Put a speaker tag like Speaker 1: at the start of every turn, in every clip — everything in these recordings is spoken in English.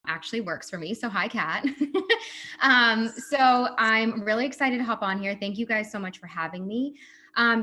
Speaker 1: actually works for me. So hi, Kat. So I'm really excited to hop on here. Thank you guys so much for having me.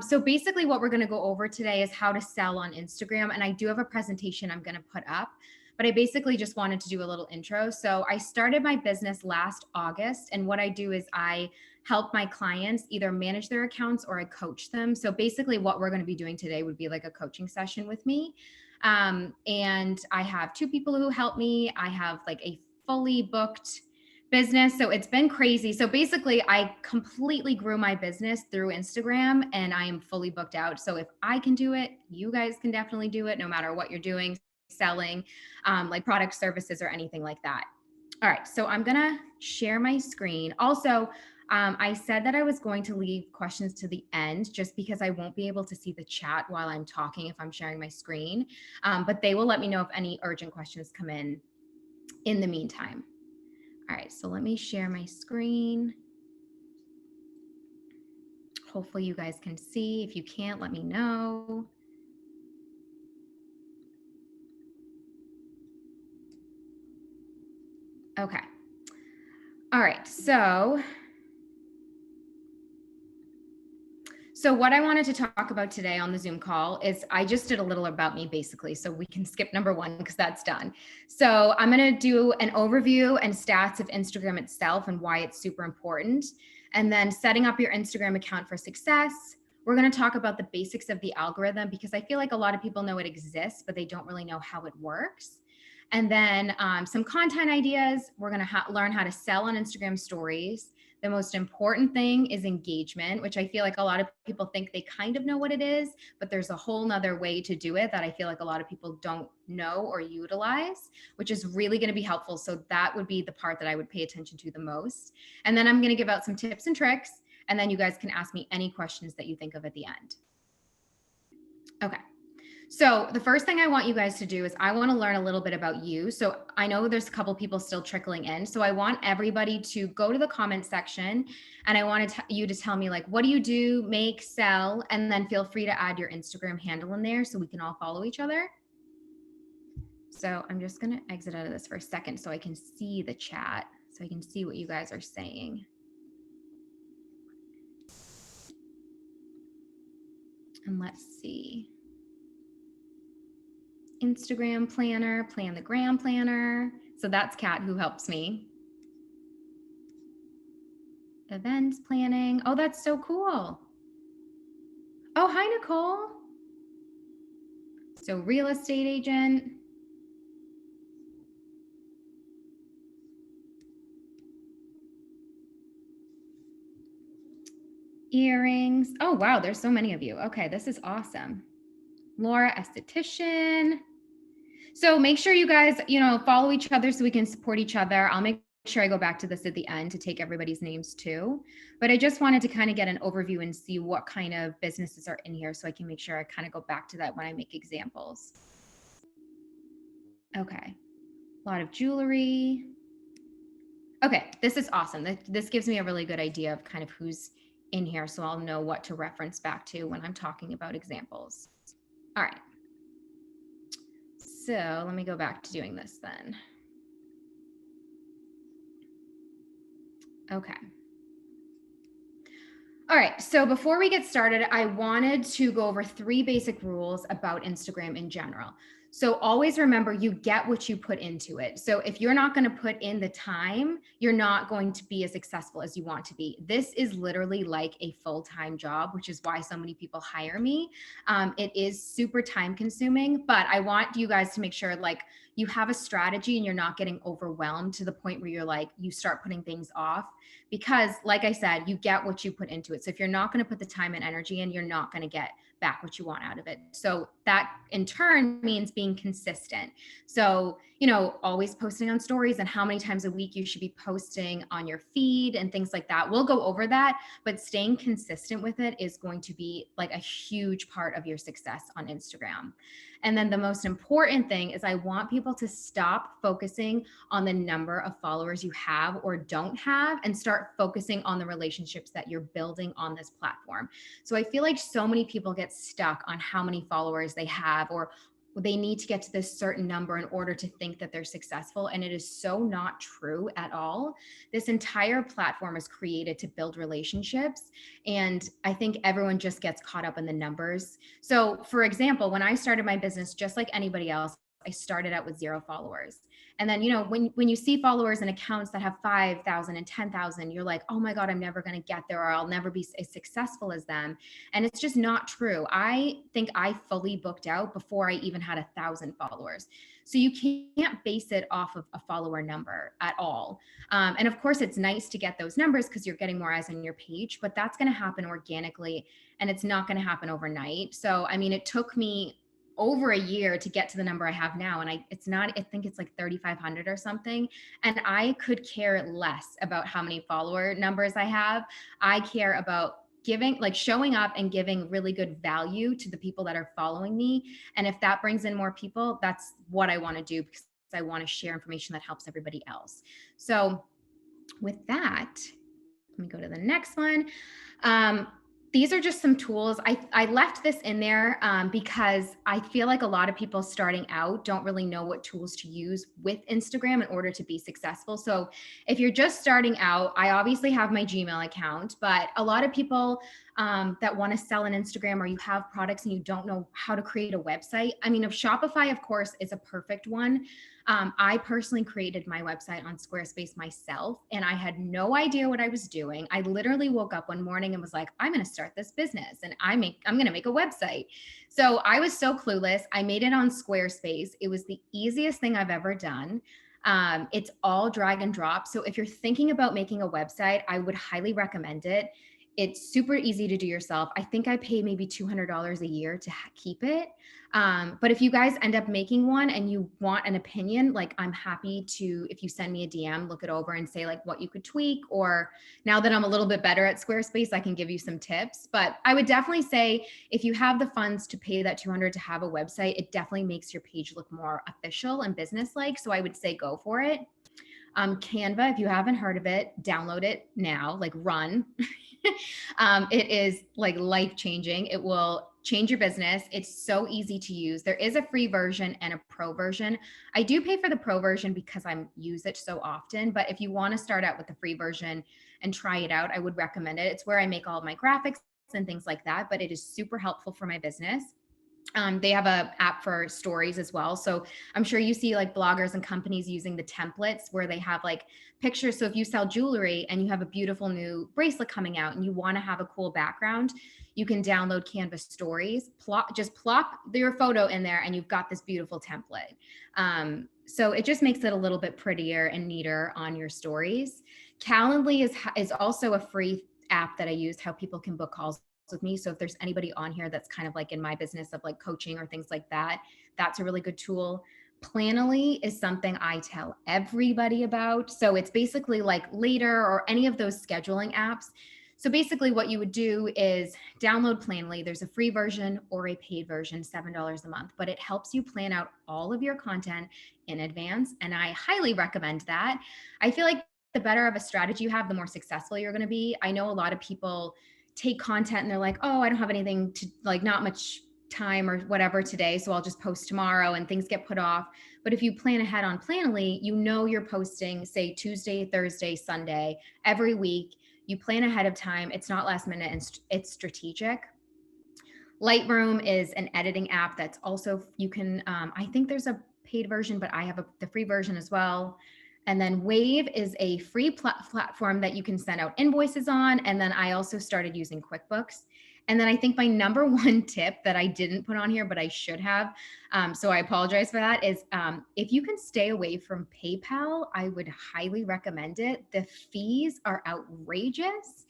Speaker 1: So basically what we're going to go over today is how to sell on Instagram. And I do have a presentation I'm going to put up, but I basically just wanted to do a little intro. So I started my business last August. And what I do is I help my clients either manage their accounts or I coach them. So basically what we're going to be doing today would be like a coaching session with me. And I have 2 people who help me. I have like a fully booked business. So it's been crazy. So basically, I completely grew my business through Instagram and I am fully booked out. So if I can do it, you guys can definitely do it no matter what you're doing, selling, like product services or anything like that. All right. So I'm going to share my screen. Also, I said that I was going to leave questions to the end just because I won't be able to see the chat while I'm talking if I'm sharing my screen. But they will let me know if any urgent questions come in the meantime. All right, so let me share my screen. Hopefully you guys can see. If you can't, let me know. Okay. All right, so what I wanted to talk about today on the Zoom call is I just did a little about me basically, so we can skip number 1 because that's done. So I'm going to do an overview and stats of Instagram itself and why it's super important. And then setting up your Instagram account for success. We're going to talk about the basics of the algorithm because I feel like a lot of people know it exists, but they don't really know how it works. And then some content ideas. We're going to learn how to sell on Instagram stories. The most important thing is engagement, which I feel like a lot of people think they kind of know what it is, but there's a whole nother way to do it that I feel like a lot of people don't know or utilize, which is really going to be helpful. So that would be the part that I would pay attention to the most. And then I'm going to give out some tips and tricks, and then you guys can ask me any questions that you think of at the end. Okay. So the first thing I want you guys to do is I want to learn a little bit about you. So I know there's a couple people still trickling in. So I want everybody to go to the comment section and I want you to tell me like, what do you do, make, sell, and then feel free to add your Instagram handle in there so we can all follow each other. So I'm just going to exit out of this for a second so I can see the chat, so I can see what you guys are saying. And let's see. Instagram planner, plan the gram planner. So that's Kat who helps me. Events planning. Oh, that's so cool. Oh, hi, Nicole. So real estate agent. Earrings. Oh, wow. There's so many of you. Okay, this is awesome. Laura, esthetician. So make sure you guys, follow each other so we can support each other. I'll make sure I go back to this at the end to take everybody's names too. But I just wanted to kind of get an overview and see what kind of businesses are in here so I can make sure I kind of go back to that when I make examples. Okay. A lot of jewelry. Okay, this is awesome. This gives me a really good idea of kind of who's in here, so I'll know what to reference back to when I'm talking about examples. All right. So let me go back to doing this then. Okay. All right, so before we get started, I wanted to go over 3 basic rules about Instagram in general. So always remember, you get what you put into it. So if you're not going to put in the time, you're not going to be as successful as you want to be. This is literally like a full-time job, which is why so many people hire me. It is super time consuming, but I want you guys to make sure like you have a strategy and you're not getting overwhelmed to the point where you're like, you start putting things off. Because like I said, you get what you put into it. So if you're not going to put the time and energy in, you're not going to get back what you want out of it. So that in turn means being consistent. So, always posting on stories and how many times a week you should be posting on your feed and things like that. We'll go over that, but staying consistent with it is going to be like a huge part of your success on Instagram. And then the most important thing is I want people to stop focusing on the number of followers you have or don't have and start focusing on the relationships that you're building on this platform. So I feel like so many people get stuck on how many followers they have or they need to get to this certain number in order to think that they're successful. And it is so not true at all. This entire platform is created to build relationships. And I think everyone just gets caught up in the numbers. So for example, when I started my business, just like anybody else, I started out with 0 followers. And then, when you see followers and accounts that have 5,000 and 10,000, you're like, oh my God, I'm never going to get there, or I'll never be as successful as them. And it's just not true. I think I fully booked out before I even had 1,000 followers. So you can't base it off of a follower number at all. And of course, it's nice to get those numbers because you're getting more eyes on your page, but that's going to happen organically and it's not going to happen overnight. So, I mean, it took me over a year to get to the number I have now. And I think it's like 3,500 or something. And I could care less about how many follower numbers I have. I care about showing up and giving really good value to the people that are following me. And if that brings in more people, that's what I want to do, because I want to share information that helps everybody else. So with that, let me go to the next one. These are just some tools. I left this in there because I feel like a lot of people starting out don't really know what tools to use with Instagram in order to be successful. So if you're just starting out, I obviously have my Gmail account, but a lot of people that want to sell on Instagram, or you have products and you don't know how to create a website. I mean, Shopify, of course, is a perfect one. I personally created my website on Squarespace myself, and I had no idea what I was doing. I literally woke up one morning and was like, I'm going to start this business and I'm going to make a website. So I was so clueless. I made it on Squarespace. It was the easiest thing I've ever done. It's all drag and drop. So if you're thinking about making a website, I would highly recommend it. It's super easy to do yourself. I think I pay maybe $200 a year to keep it. But if you guys end up making one and you want an opinion, like I'm happy to, if you send me a DM, look it over and say like what you could tweak, or now that I'm a little bit better at Squarespace, I can give you some tips. But I would definitely say if you have the funds to pay that $200 to have a website, it definitely makes your page look more official and business-like. So I would say go for it. Canva, if you haven't heard of it, download it now, like run. It is like life-changing. It will change your business. It's so easy to use. There is a free version and a pro version. I do pay for the pro version because I use it so often, but if you want to start out with the free version and try it out, I would recommend it. It's where I make all of my graphics and things like that, but it is super helpful for my business. They have an app for stories as well. So I'm sure you see like bloggers and companies using the templates where they have like pictures. So if you sell jewelry and you have a beautiful new bracelet coming out and you want to have a cool background, you can download Canva stories, just plop your photo in there and you've got this beautiful template. So it just makes it a little bit prettier and neater on your stories. Calendly is also a free app that I use, how people can book calls with me. So if there's anybody on here that's kind of like in my business of like coaching or things like that, that's a really good tool. Planoly is something I tell everybody about. So it's basically like Later or any of those scheduling apps. So basically what you would do is download Planoly. There's a free version or a paid version, $7 a month, but it helps you plan out all of your content in advance. And I highly recommend that. I feel like the better of a strategy you have, the more successful you're going to be. I know a lot of people take content and they're like, oh, I don't have anything to like, not much time or whatever today, so I'll just post tomorrow, and things get put off. But if you plan ahead on Planoly, you know you're posting, say, Tuesday, Thursday, Sunday, every week. You plan ahead of time. It's not last minute and it's strategic. Lightroom is an editing app that's also, you can, I think there's a paid version, but I have the free version as well. And then Wave is a free platform that you can send out invoices on. And then I also started using QuickBooks. And then I think my number one tip that I didn't put on here, but I should have, so I apologize for that, is if you can stay away from PayPal, I would highly recommend it. The fees are outrageous.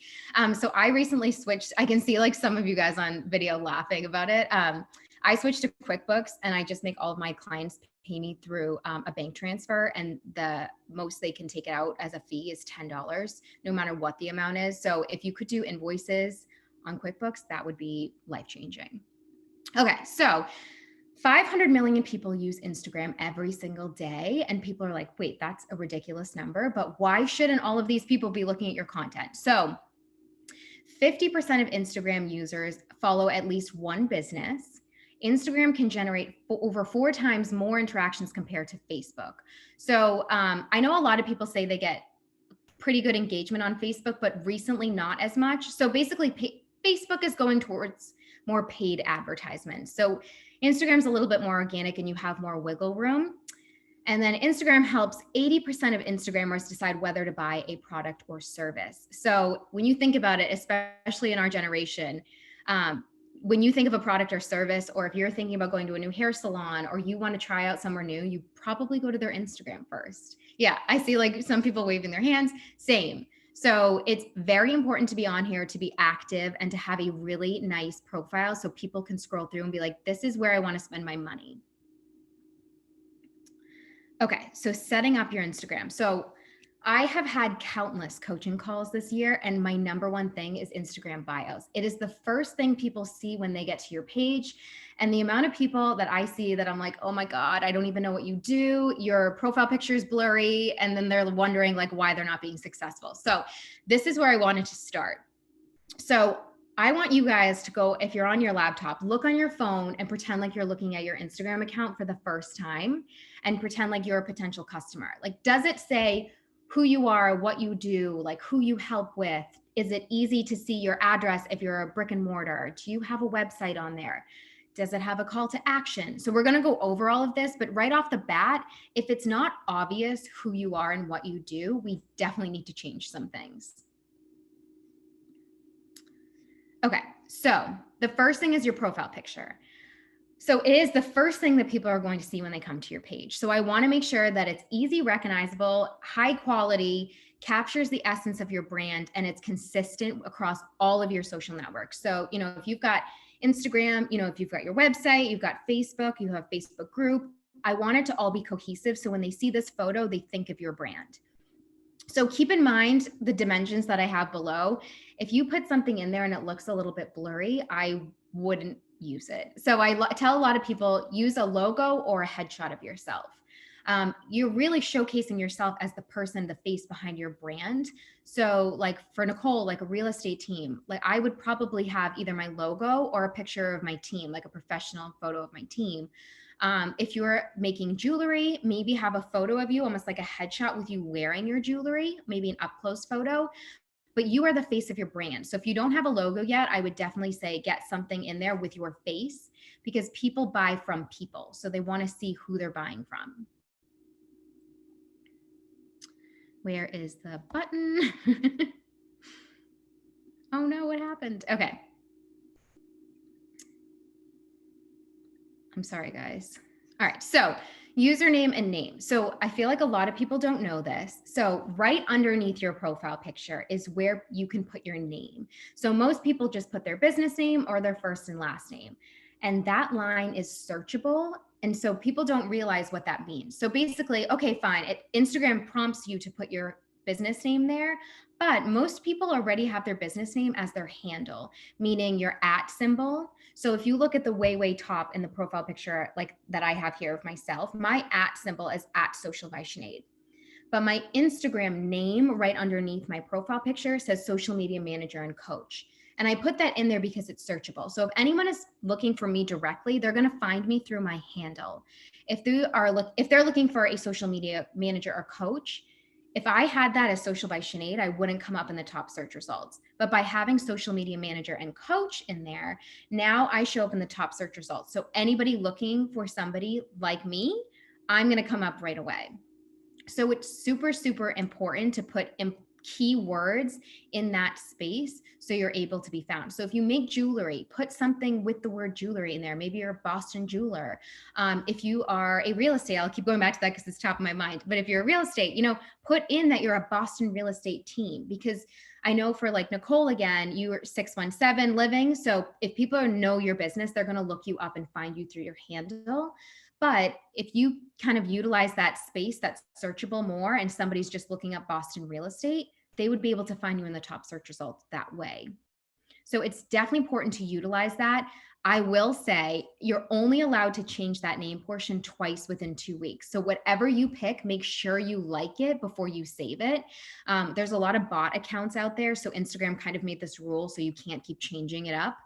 Speaker 1: So I recently switched. I can see like some of you guys on video laughing about it. I switched to QuickBooks and I just make all of my clients pay me through a bank transfer, and the most they can take it out as a fee is $10, no matter what the amount is. So if you could do invoices on QuickBooks, that would be life-changing. Okay, so 500 million people use Instagram every single day, and people are like, wait, that's a ridiculous number, but why shouldn't all of these people be looking at your content? So 50% of Instagram users follow at least one business. Instagram can generate over 4 times more interactions compared to Facebook. So I know a lot of people say they get pretty good engagement on Facebook, but recently not as much. So basically, Facebook is going towards more paid advertisements. So Instagram's a little bit more organic and you have more wiggle room. And then Instagram helps 80% of Instagrammers decide whether to buy a product or service. So when you think about it, especially in our generation, when you think of a product or service, or if you're thinking about going to a new hair salon or you want to try out somewhere new, you probably go to their Instagram first. Yeah, I see like some people waving their hands, same. So it's very important to be on here, to be active, and to have a really nice profile so people can scroll through and be like, this is where I want to spend my money. Okay, so setting up your Instagram. So I have had countless coaching calls this year, and my number one thing is Instagram bios. It is the first thing people see when they get to your page. And the amount of people that I see that I'm like, oh my God, I don't even know what you do. Your profile picture is blurry. And then they're wondering like why they're not being successful. So this is where I wanted to start. So I want you guys to go, if you're on your laptop, look on your phone and pretend like you're looking at your Instagram account for the first time and pretend like you're a potential customer. Like, does it say who you are, what you do, like who you help with? Is it easy to see your address if you're a brick and mortar? Do you have a website on there? Does it have a call to action? So we're going to go over all of this, but right off the bat, if it's not obvious who you are and what you do, we definitely need to change some things. Okay, so the first thing is your profile picture. So it is the first thing that people are going to see when they come to your page. So I want to make sure that it's easy, recognizable, high quality, captures the essence of your brand, and it's consistent across all of your social networks. So, if you've got Instagram, if you've got your website, you've got Facebook, you have Facebook group, I want it to all be cohesive. So when they see this photo, they think of your brand. So keep in mind the dimensions that I have below. If you put something in there and it looks a little bit blurry, I wouldn't use it. So I tell a lot of people, use a logo or a headshot of yourself. You're really showcasing yourself as the person, the face behind your brand. So like for Nicole, like a real estate team, like I would probably have either my logo or a picture of my team, like a professional photo of my team. If you're making jewelry, maybe have a photo of you, almost like a headshot with you wearing your jewelry, maybe an up close photo, but you are the face of your brand. So if you don't have a logo yet, I would definitely say get something in there with your face, because people buy from people. So they want to see who they're buying from. Where is the button? Oh no, what happened? Okay. I'm sorry, guys. All right, so username and name. So I feel like a lot of people don't know this. So right underneath your profile picture is where you can put your name. So most people just put their business name or their first and last name. And that line is searchable. And so people don't realize what that means. So basically, okay, fine. Instagram prompts you to put your business name there, but most people already have their business name as their handle, meaning your @ symbol. So if you look at the way top in the profile picture, like that I have here of myself, my @ symbol is @social by Sinead. But my Instagram name right underneath my profile picture says social media manager and coach. And I put that in there because it's searchable. So if anyone is looking for me directly, they're going to find me through my handle. If they're looking for a social media manager or coach, if I had that as social by Sinead, I wouldn't come up in the top search results. But by having social media manager and coach in there, now I show up in the top search results. So anybody looking for somebody like me, I'm going to come up right away. So it's super, super important to put keywords in that space so you're able to be found. So if you make jewelry, put something with the word jewelry in there. Maybe you're a Boston jeweler. If you are a real estate, I'll keep going back to that because it's top of my mind. But if you're a real estate, put in that you're a Boston real estate team, because I know for like Nicole, again, you are 617 living. So if people know your business, they're going to look you up and find you through your handle. But if you kind of utilize that space that's searchable more and somebody's just looking up Boston real estate, they would be able to find you in the top search results that way. So it's definitely important to utilize that. I will say you're only allowed to change that name portion twice within 2 weeks. So whatever you pick, make sure you like it before you save it. There's a lot of bot accounts out there. So Instagram kind of made this rule so you can't keep changing it up.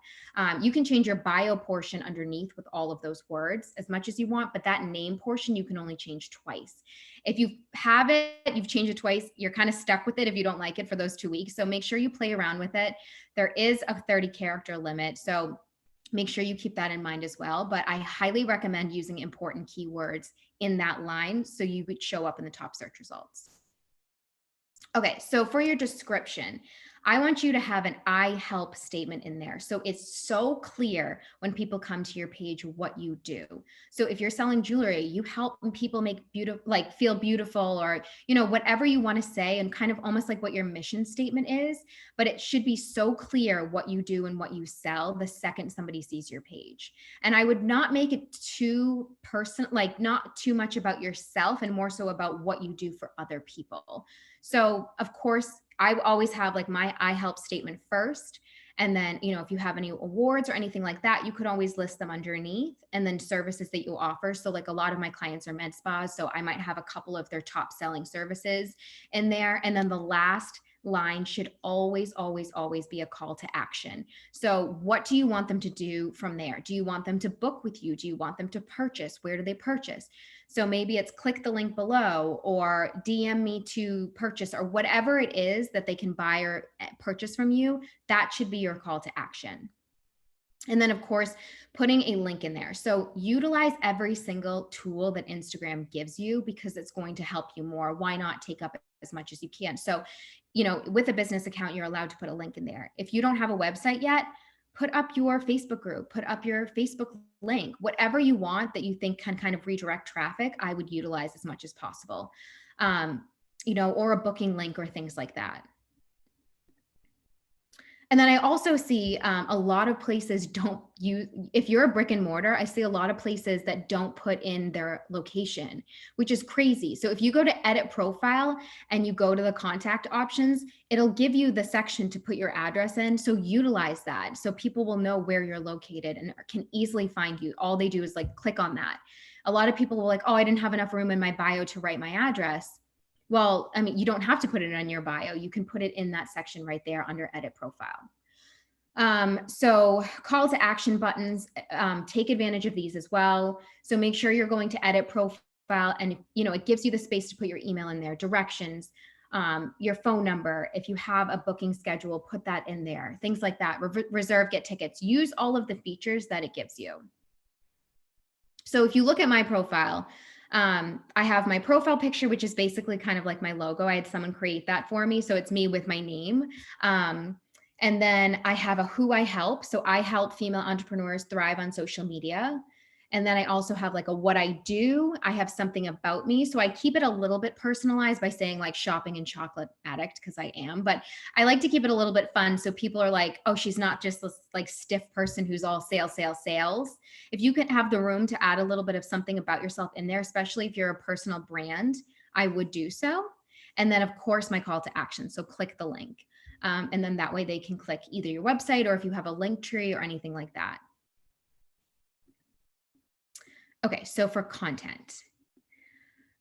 Speaker 1: You can change your bio portion underneath with all of those words as much as you want, but that name portion you can only change twice. If you have it, you've changed it twice, you're kind of stuck with it if you don't like it for those 2 weeks. So make sure you play around with it. There is a 30 character limit. So make sure you keep that in mind as well. But I highly recommend using important keywords in that line so you would show up in the top search results. Okay, so for your description, I want you to have an I help statement in there. So it's so clear when people come to your page what you do. So if you're selling jewelry, you help people make beautiful, like feel beautiful, or, whatever you want to say, and kind of almost like what your mission statement is, but it should be so clear what you do and what you sell the second somebody sees your page. And I would not make it too personal, like not too much about yourself and more so about what you do for other people. So of course, I always have like my I help statement first. And then, if you have any awards or anything like that, you could always list them underneath, and then services that you offer. So like a lot of my clients are med spas. So I might have a couple of their top selling services in there. And then the last line should always, always, always be a call to action. So what do you want them to do from there? Do you want them to book with you? Do you want them to purchase? Where do they purchase? So maybe it's click the link below or DM me to purchase, or whatever it is that they can buy or purchase from you. That should be your call to action. And then of course, putting a link in there. So utilize every single tool that Instagram gives you because it's going to help you more. Why not take up as much as you can? So, with a business account, you're allowed to put a link in there. If you don't have a website yet, put up your Facebook group, put up your Facebook link, whatever you want that you think can kind of redirect traffic, I would utilize as much as possible. Or a booking link or things like that. And then I also see a lot of places don't use, if you're a brick and mortar, I see a lot of places that don't put in their location, which is crazy. So if you go to edit profile and you go to the contact options, it'll give you the section to put your address in. So utilize that so people will know where you're located and can easily find you. All they do is like click on that. A lot of people will like, oh, I didn't have enough room in my bio to write my address. Well, I mean, you don't have to put it in your bio. You can put it in that section right there under edit profile. So call to action buttons, take advantage of these as well. So make sure you're going to edit profile, and it gives you the space to put your email in there, directions, your phone number. If you have a booking schedule, put that in there, things like that. Reserve, get tickets, use all of the features that it gives you. So if you look at my profile, I have my profile picture, which is basically kind of like my logo. I had someone create that for me. So it's me with my name. And then I have a who I help. So I help female entrepreneurs thrive on social media. And then I also have like a what I do. I have something about me. So I keep it a little bit personalized by saying like shopping and chocolate addict, because I am, but I like to keep it a little bit fun. So people are like, oh, she's not just this like stiff person who's all sales, sales, sales. If you can have the room to add a little bit of something about yourself in there, especially if you're a personal brand, I would do so. And then of course, my call to action. So click the link. And then that way they can click either your website or if you have a link tree or anything like that. Okay, so for content.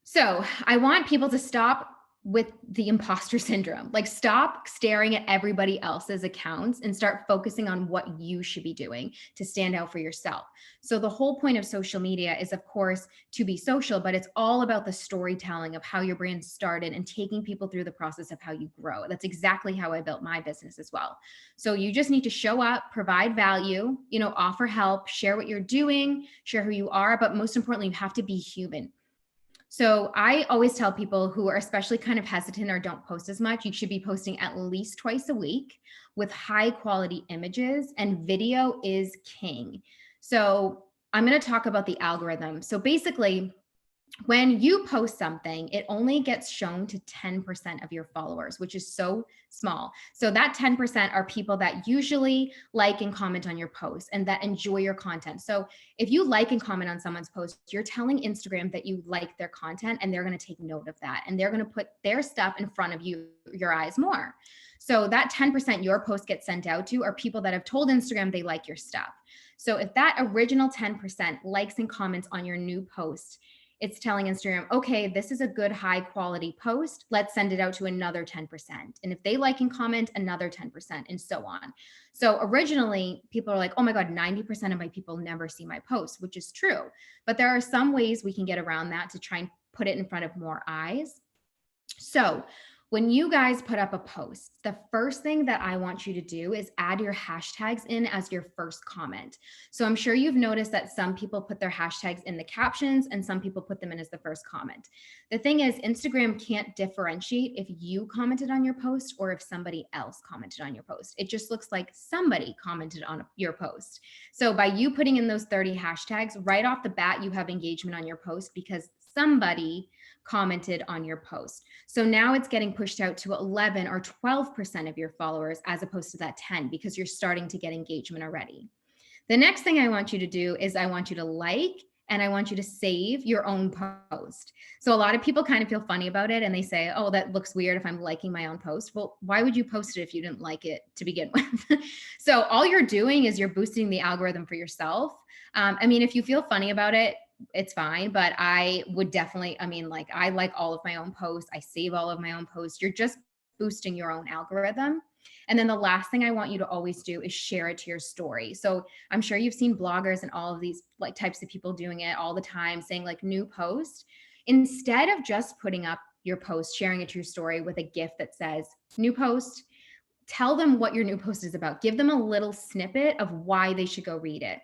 Speaker 1: So I want people to stop with the imposter syndrome. Like stop staring at everybody else's accounts and start focusing on what you should be doing to stand out for yourself. So the whole point of social media is, of course, to be social, but it's all about the storytelling of how your brand started and taking people through the process of how you grow. That's exactly how I built my business as well. So you just need to show up, provide value, offer help, share what you're doing, share who you are, but most importantly, you have to be human. So I always tell people who are especially kind of hesitant or don't post as much, you should be posting at least twice a week with high quality images, and video is king. So I'm going to talk about the algorithm. So basically, when you post something, it only gets shown to 10% of your followers, which is so small. So that 10% are people that usually like and comment on your posts and that enjoy your content. So if you like and comment on someone's post, you're telling Instagram that you like their content, and they're going to take note of that. And they're going to put their stuff in front of your eyes more. So that 10% your post gets sent out to are people that have told Instagram they like your stuff. So if that original 10% likes and comments on your new post, it's telling Instagram, okay, this is a good high quality post. Let's send it out to another 10%. And if they like and comment, another 10%, and so on. So originally, people are like, oh my God, 90% of my people never see my post, which is true. But there are some ways we can get around that to try and put it in front of more eyes. So when you guys put up a post, the first thing that I want you to do is add your hashtags in as your first comment. So I'm sure you've noticed that some people put their hashtags in the captions and some people put them in as the first comment. The thing is, Instagram can't differentiate if you commented on your post or if somebody else commented on your post. It just looks like somebody commented on your post. So by you putting in those 30 hashtags, right off the bat, you have engagement on your post because somebody commented on your post. So now it's getting pushed out to 11 or 12% of your followers as opposed to that 10 because you're starting to get engagement already. The next thing I want you to do is I want you to like and I want you to save your own post. So a lot of people kind of feel funny about it and they say, oh, that looks weird if I'm liking my own post. Well, why would you post it if you didn't like it to begin with? So all you're doing is you're boosting the algorithm for yourself. I mean, if you feel funny about it, it's fine, but I would definitely, I mean, like I like all of my own posts. I save all of my own posts. You're just boosting your own algorithm. And then the last thing I want you to always do is share it to your story. So I'm sure you've seen bloggers and all of these like types of people doing it all the time, saying like new post. Instead of just putting up your post, sharing it to your story with a GIF that says new post, tell them what your new post is about. Give them a little snippet of why they should go read it.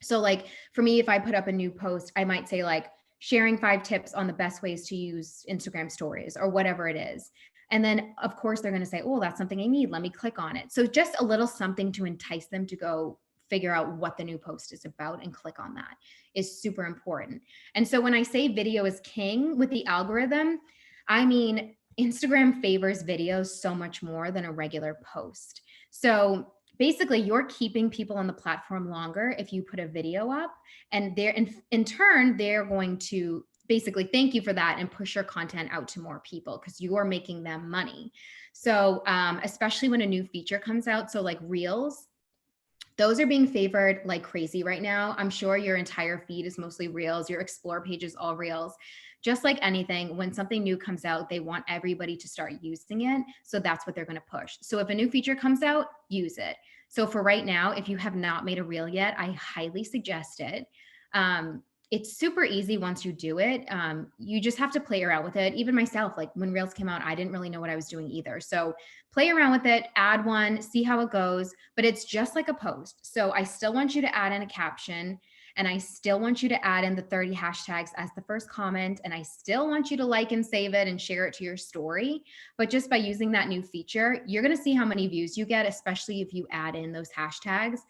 Speaker 1: So like for me, if I put up a new post, I might say like sharing 5 tips on the best ways to use Instagram stories or whatever it is. And then of course they're going to say, oh, that's something I need. Let me click on it. So just a little something to entice them to go figure out what the new post is about and click on that is super important. And so when I say video is king with the algorithm, I mean, Instagram favors videos so much more than a regular post. So basically you're keeping people on the platform longer if you put a video up, and they're in turn, they're going to basically thank you for that and push your content out to more people because you are making them money. So especially when a new feature comes out, so like Reels, those are being favored like crazy right now. I'm sure your entire feed is mostly Reels, your Explore page is all Reels. Just like anything, when something new comes out, they want everybody to start using it. So that's what they're going to push. So if a new feature comes out, use it. So for right now, if you have not made a Reel yet, I highly suggest it. It's super easy once you do it. You just have to play around with it. Even myself, like when Reels came out, I didn't really know what I was doing either. So play around with it, add one, see how it goes, but it's just like a post. So I still want you to add in a caption, and I still want you to add in the 30 hashtags as the first comment. And I still want you to like and save it and share it to your story. But just by using that new feature, you're going to see how many views you get, especially if you add in those hashtags.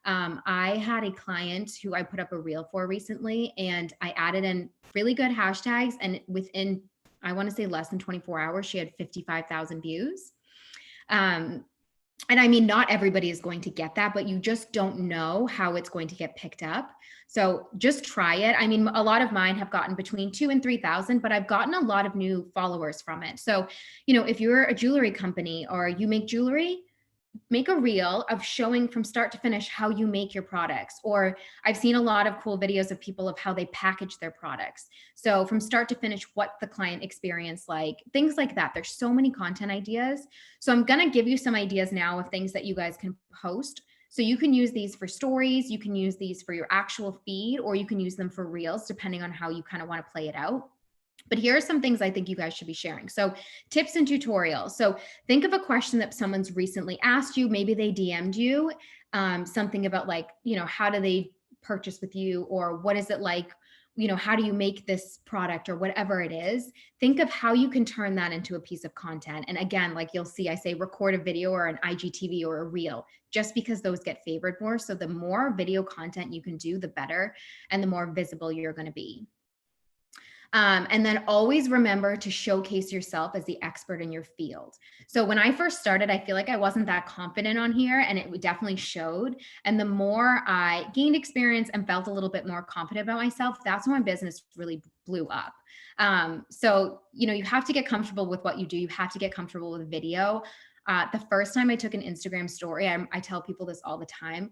Speaker 1: I had a client who I put up a reel for recently, and I added in really good hashtags. And within, I want to say less than 24 hours, she had 55,000 views. And I mean, not everybody is going to get that, but you just don't know how it's going to get picked up. So just try it. I mean, a lot of mine have gotten between 2,000 and 3,000, but I've gotten a lot of new followers from it. So, you know, if you're a jewelry company or you make jewelry, make a reel of showing from start to finish how you make your products. Or I've seen a lot of cool videos of people of how they package their products. So from start to finish, what the client experienced, like things like that. There's so many content ideas. So I'm going to give you some ideas now of things that you guys can post. So you can use these for stories, you can use these for your actual feed, or you can use them for reels, depending on how you kind of want to play it out. But here are some things I think you guys should be sharing. So tips and tutorials. So think of a question that someone's recently asked you. Maybe they DM'd you something about like, you know, how do they purchase with you, or what is it like, you know, how do you make this product, or whatever it is. Think of how you can turn that into a piece of content. And again, like you'll see, I say record a video or an IGTV or a reel, just because those get favored more. So the more video content you can do, the better, and the more visible you're going to be. And then always remember to showcase yourself as the expert in your field. So when I first started, I feel like I wasn't that confident on here, and it definitely showed. And the more I gained experience and felt a little bit more confident about myself, that's when my business really blew up. So, you know, you have to get comfortable with what you do. You have to get comfortable with video. The first time I took an Instagram story, I tell people this all the time.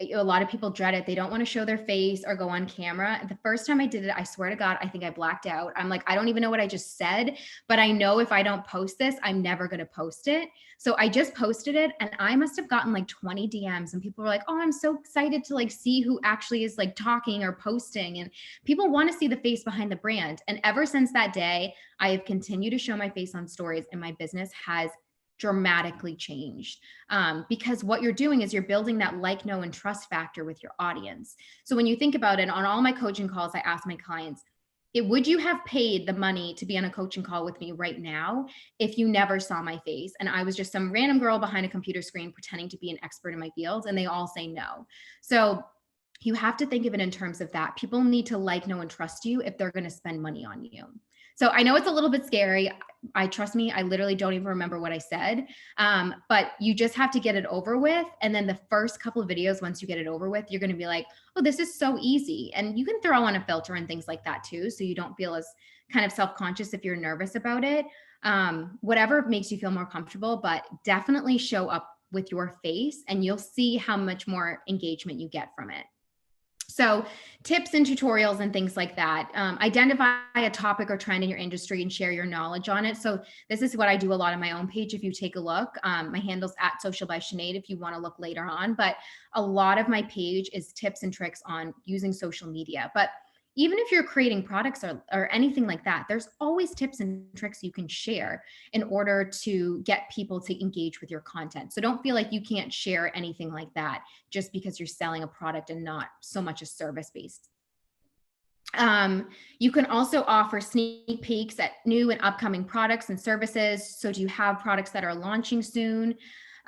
Speaker 1: a lot of people dread it. They don't want to show their face or go on camera. The first time I did it, I swear to God, I think I blacked out. I'm like, I don't even know what I just said, but I know if I don't post this, I'm never going to post it. So I just posted it, and I must have gotten like 20 DMs, and people were like, oh, I'm so excited to like see who actually is like talking or posting. And people want to see the face behind the brand. And ever since that day, I have continued to show my face on stories, and my business has dramatically changed, because what you're doing is you're building that like, know, and trust factor with your audience. So when you think about it, on all my coaching calls, I ask my clients, would you have paid the money to be on a coaching call with me right now if you never saw my face and I was just some random girl behind a computer screen pretending to be an expert in my field? And they all say no. So you have to think of it in terms of that. People need to like, know, and trust you if they're going to spend money on you. So I know it's a little bit scary. Trust me, I literally don't even remember what I said. But you just have to get it over with. And then the first couple of videos, once you get it over with, you're going to be like, oh, this is so easy. And you can throw on a filter and things like that too. So you don't feel as kind of self-conscious if you're nervous about it. Whatever makes you feel more comfortable, but definitely show up with your face and you'll see how much more engagement you get from it. So tips and tutorials and things like that. Identify a topic or trend in your industry and share your knowledge on it. So this is what I do a lot on my own page. If you take a look, my handle's at Social by Sinead if you want to look later on. But a lot of my page is tips and tricks on using social media. But even if you're creating products or anything like that, there's always tips and tricks you can share in order to get people to engage with your content. So don't feel like you can't share anything like that just because you're selling a product and not so much a service based. You can also offer sneak peeks at new and upcoming products and services. So do you have products that are launching soon?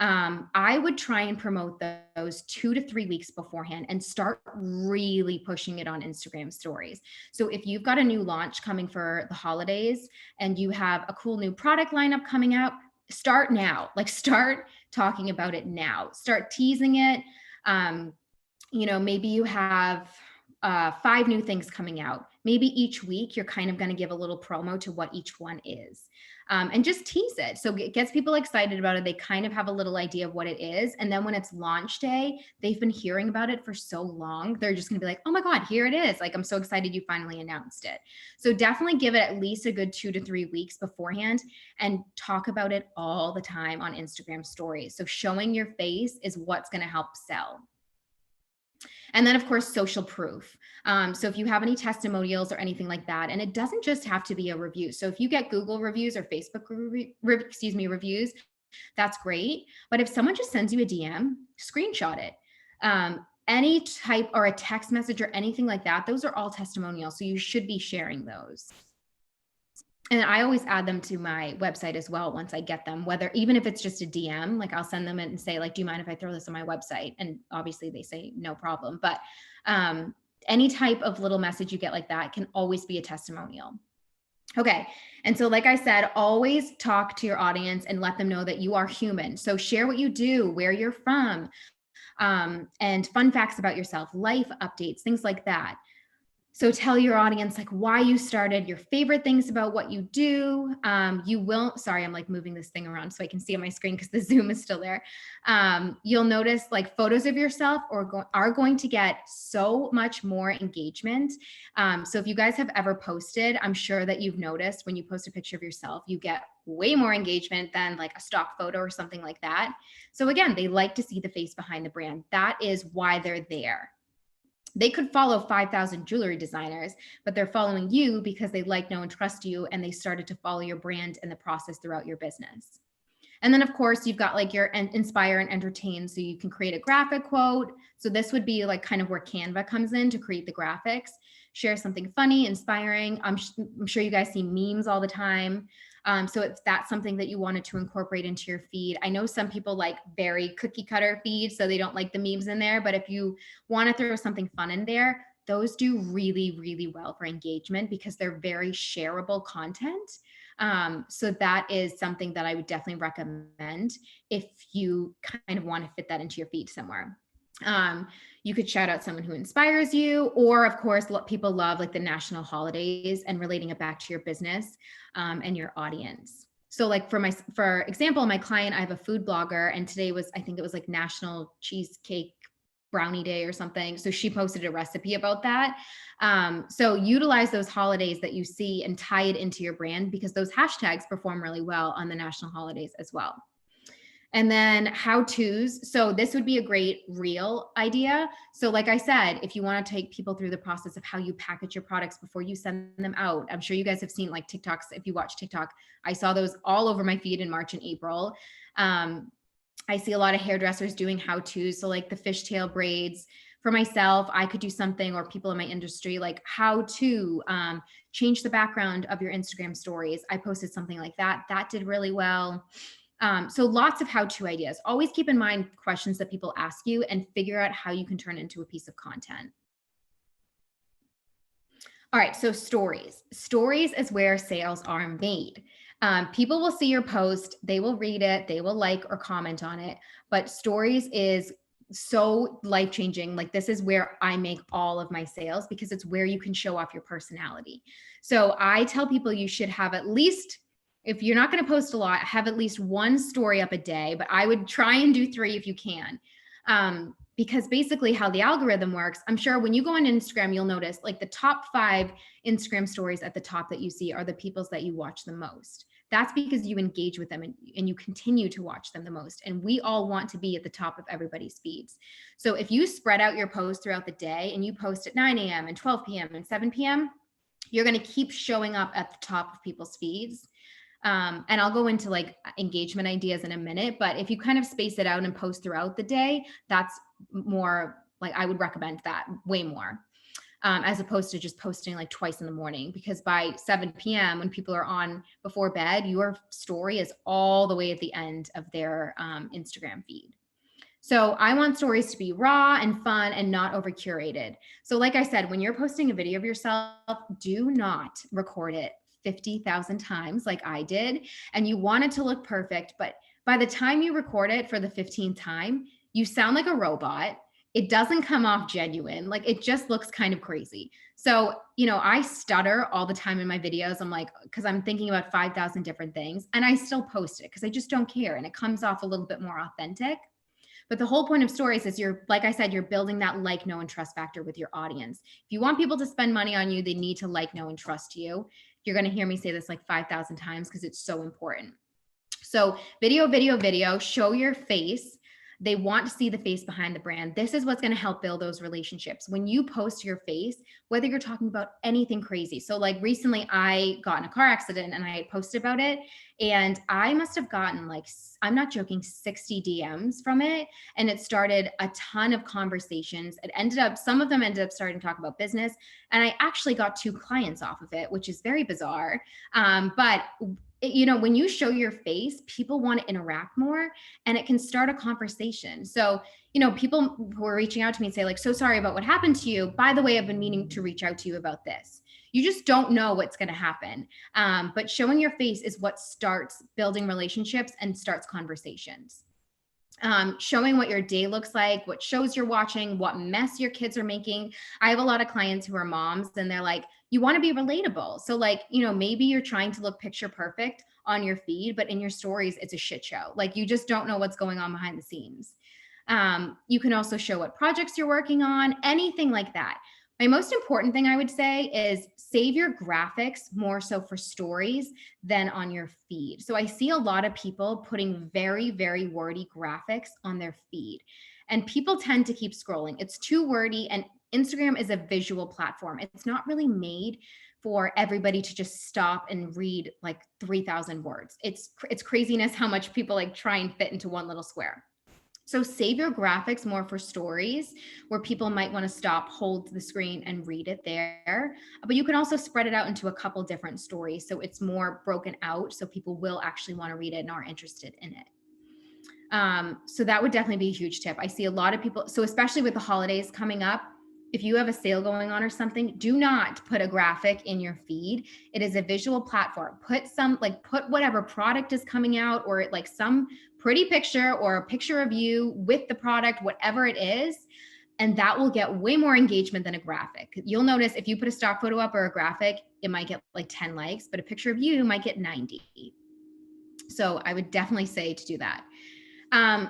Speaker 1: I would try and promote those 2 to 3 weeks beforehand and start really pushing it on Instagram stories. So if you've got a new launch coming for the holidays and you have a cool new product lineup coming out, start now. Like start talking about it now. Start teasing it. Maybe you have 5 new things coming out. Maybe each week you're kind of going to give a little promo to what each one is. And just tease it. So it gets people excited about it. They kind of have a little idea of what it is. And then when it's launch day, they've been hearing about it for so long. They're just going to be like, oh my God, here it is. Like, I'm so excited you finally announced it. So definitely give it at least a good 2 to 3 weeks beforehand and talk about it all the time on Instagram stories. So showing your face is what's going to help sell. And then, of course, social proof. So if you have any testimonials or anything like that, and it doesn't just have to be a review. So if you get Google reviews or Facebook reviews, that's great. But if someone just sends you a DM, screenshot it. Any type or a text message or anything like that, those are all testimonials. So you should be sharing those. And I always add them to my website as well once I get them, even if it's just a DM, like I'll send them and say, like, do you mind if I throw this on my website? And obviously they say no problem. But any type of little message you get like that can always be a testimonial. Okay. And so, like I said, always talk to your audience and let them know that you are human. So share what you do, where you're from, and fun facts about yourself, life updates, things like that. So tell your audience like why you started, your favorite things about what you do. Sorry, I'm like moving this thing around so I can see on my screen because the Zoom is still there. You'll notice like photos of yourself are going to get so much more engagement. So if you guys have ever posted, I'm sure that you've noticed when you post a picture of yourself, you get way more engagement than like a stock photo or something like that. So again, they like to see the face behind the brand. That is why they're there. They could follow 5,000 jewelry designers, but they're following you because they like, know, and trust you, and they started to follow your brand and the process throughout your business. And then, of course, you've got like your inspire and entertain. So you can create a graphic quote. So this would be like kind of where Canva comes in to create the graphics. Share something funny, inspiring. I'm sure you guys see memes all the time. So if that's something that you wanted to incorporate into your feed, I know some people like very cookie cutter feeds, so they don't like the memes in there. But if you want to throw something fun in there, those do really, really well for engagement because they're very shareable content. So that is something that I would definitely recommend if you kind of want to fit that into your feed somewhere. You could shout out someone who inspires you, or of course, people love like the national holidays and relating it back to your business and your audience. So like for example, my client, I have a food blogger, and today was, I think it was like National Cheesecake brownie day or something. So she posted a recipe about that. So utilize those holidays that you see and tie it into your brand, because those hashtags perform really well on the national holidays as well. And then how-tos. So this would be a great reel idea. So like I said, if you want to take people through the process of how you package your products before you send them out, I'm sure you guys have seen like TikToks. If you watch TikTok, I saw those all over my feed in March and April. I see a lot of hairdressers doing how-tos. So like the fishtail braids. For myself, I could do something, or people in my industry, like how to change the background of your Instagram stories. I posted something like that. That did really well. So lots of how-to ideas. Always keep in mind questions that people ask you and figure out how you can turn it into a piece of content. All right, so stories. Stories is where sales are made. People will see your post, they will read it, they will like or comment on it, but stories is so life-changing. Like this is where I make all of my sales, because it's where you can show off your personality. So I tell people you should have at least, if you're not going to post a lot, have at least one story up a day, but I would try and do 3 if you can. Because basically how the algorithm works, I'm sure when you go on Instagram, you'll notice like the top 5 Instagram stories at the top that you see are the people's that you watch the most. That's because you engage with them and you continue to watch them the most. And we all want to be at the top of everybody's feeds. So if you spread out your posts throughout the day and you post at 9 a.m. and 12 p.m. and 7 p.m., you're going to keep showing up at the top of people's feeds. And I'll go into like engagement ideas in a minute, but if you kind of space it out and post throughout the day, that's more like, I would recommend that way more, as opposed to just posting like twice in the morning, because by 7 p.m. when people are on before bed, your story is all the way at the end of their Instagram feed. So I want stories to be raw and fun and not over curated. So like I said, when you're posting a video of yourself, do not record it 50,000 times like I did. And you want it to look perfect. But by the time you record it for the 15th time, you sound like a robot. It doesn't come off genuine. Like it just looks kind of crazy. So, I stutter all the time in my videos. I'm like, because I'm thinking about 5,000 different things, and I still post it because I just don't care. And it comes off a little bit more authentic. But the whole point of stories is like I said, you're building that like, know, and trust factor with your audience. If you want people to spend money on you, they need to like, know, and trust you. You're going to hear me say this like 5,000 times because it's so important. So video, show your face. They want to see the face behind the brand. This is what's going to help build those relationships. When you post your face, whether you're talking about anything crazy. So like recently I got in a car accident and I posted about it, and I must have gotten like, I'm not joking, 60 DMs from it. And it started a ton of conversations. Some of them ended up starting to talk about business. And I actually got 2 clients off of it, which is very bizarre. But when you show your face, people want to interact more, and it can start a conversation. So, people who are reaching out to me and say like, so sorry about what happened to you. By the way, I've been meaning to reach out to you about this. You just don't know what's going to happen. But showing your face is what starts building relationships and starts conversations. Showing what your day looks like, what shows you're watching, what mess your kids are making. I have a lot of clients who are moms, and they're like, you want to be relatable. So like, maybe you're trying to look picture perfect on your feed, but in your stories, it's a shit show. Like you just don't know what's going on behind the scenes. You can also show what projects you're working on, anything like that. My most important thing I would say is save your graphics more so for stories than on your feed. So I see a lot of people putting very, very wordy graphics on their feed, and people tend to keep scrolling. It's too wordy, and Instagram is a visual platform. It's not really made for everybody to just stop and read like 3,000 words. It's craziness how much people like try and fit into one little square. So save your graphics more for stories where people might want to stop, hold the screen and read it there. But you can also spread it out into a couple different stories, so it's more broken out, so people will actually want to read it and are interested in it. So that would definitely be a huge tip. I see a lot of people, so especially with the holidays coming up, if you have a sale going on or something, do not put a graphic in your feed. It is a visual platform. Put whatever product is coming out, or like some pretty picture or a picture of you with the product, whatever it is, and that will get way more engagement than a graphic. You'll notice if you put a stock photo up or a graphic, it might get like 10 likes, but a picture of you might get 90. So I would definitely say to do that.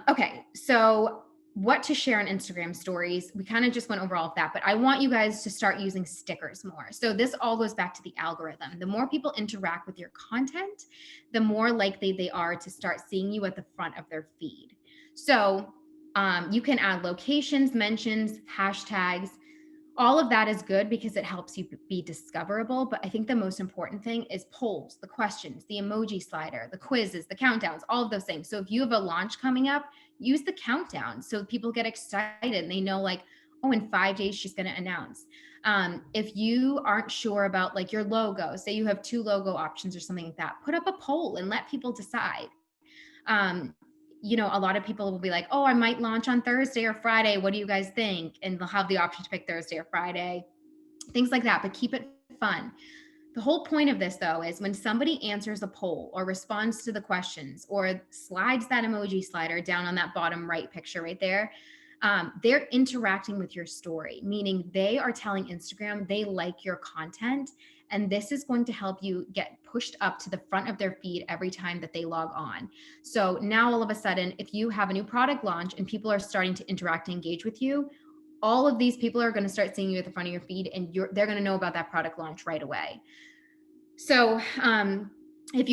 Speaker 1: Okay, so what to share on Instagram stories. We kind of just went over all of that, but I want you guys to start using stickers more. So this all goes back to the algorithm. The more people interact with your content, the more likely they are to start seeing you at the front of their feed. So you can add locations, mentions, hashtags. All of that is good because it helps you be discoverable. But I think the most important thing is polls, the questions, the emoji slider, the quizzes, the countdowns, all of those things. So if you have a launch coming up, use the countdown so people get excited and they know like, oh, in 5 days she's going to announce. If you aren't sure about like your logo, say you have 2 logo options or something like that, put up a poll and let people decide. You know, a lot of people will be like, oh, I might launch on Thursday or Friday. What do you guys think? And they'll have the option to pick Thursday or Friday, things like that, but keep it fun. The whole point of this, though, is when somebody answers a poll or responds to the questions or slides that emoji slider down on that bottom right picture right there, they're interacting with your story, meaning they are telling Instagram they like your content. And this is going to help you get pushed up to the front of their feed every time that they log on. So now all of a sudden, if you have a new product launch and people are starting to interact and engage with you, all of these people are going to start seeing you at the front of your feed and they're going to know about that product launch right away. So if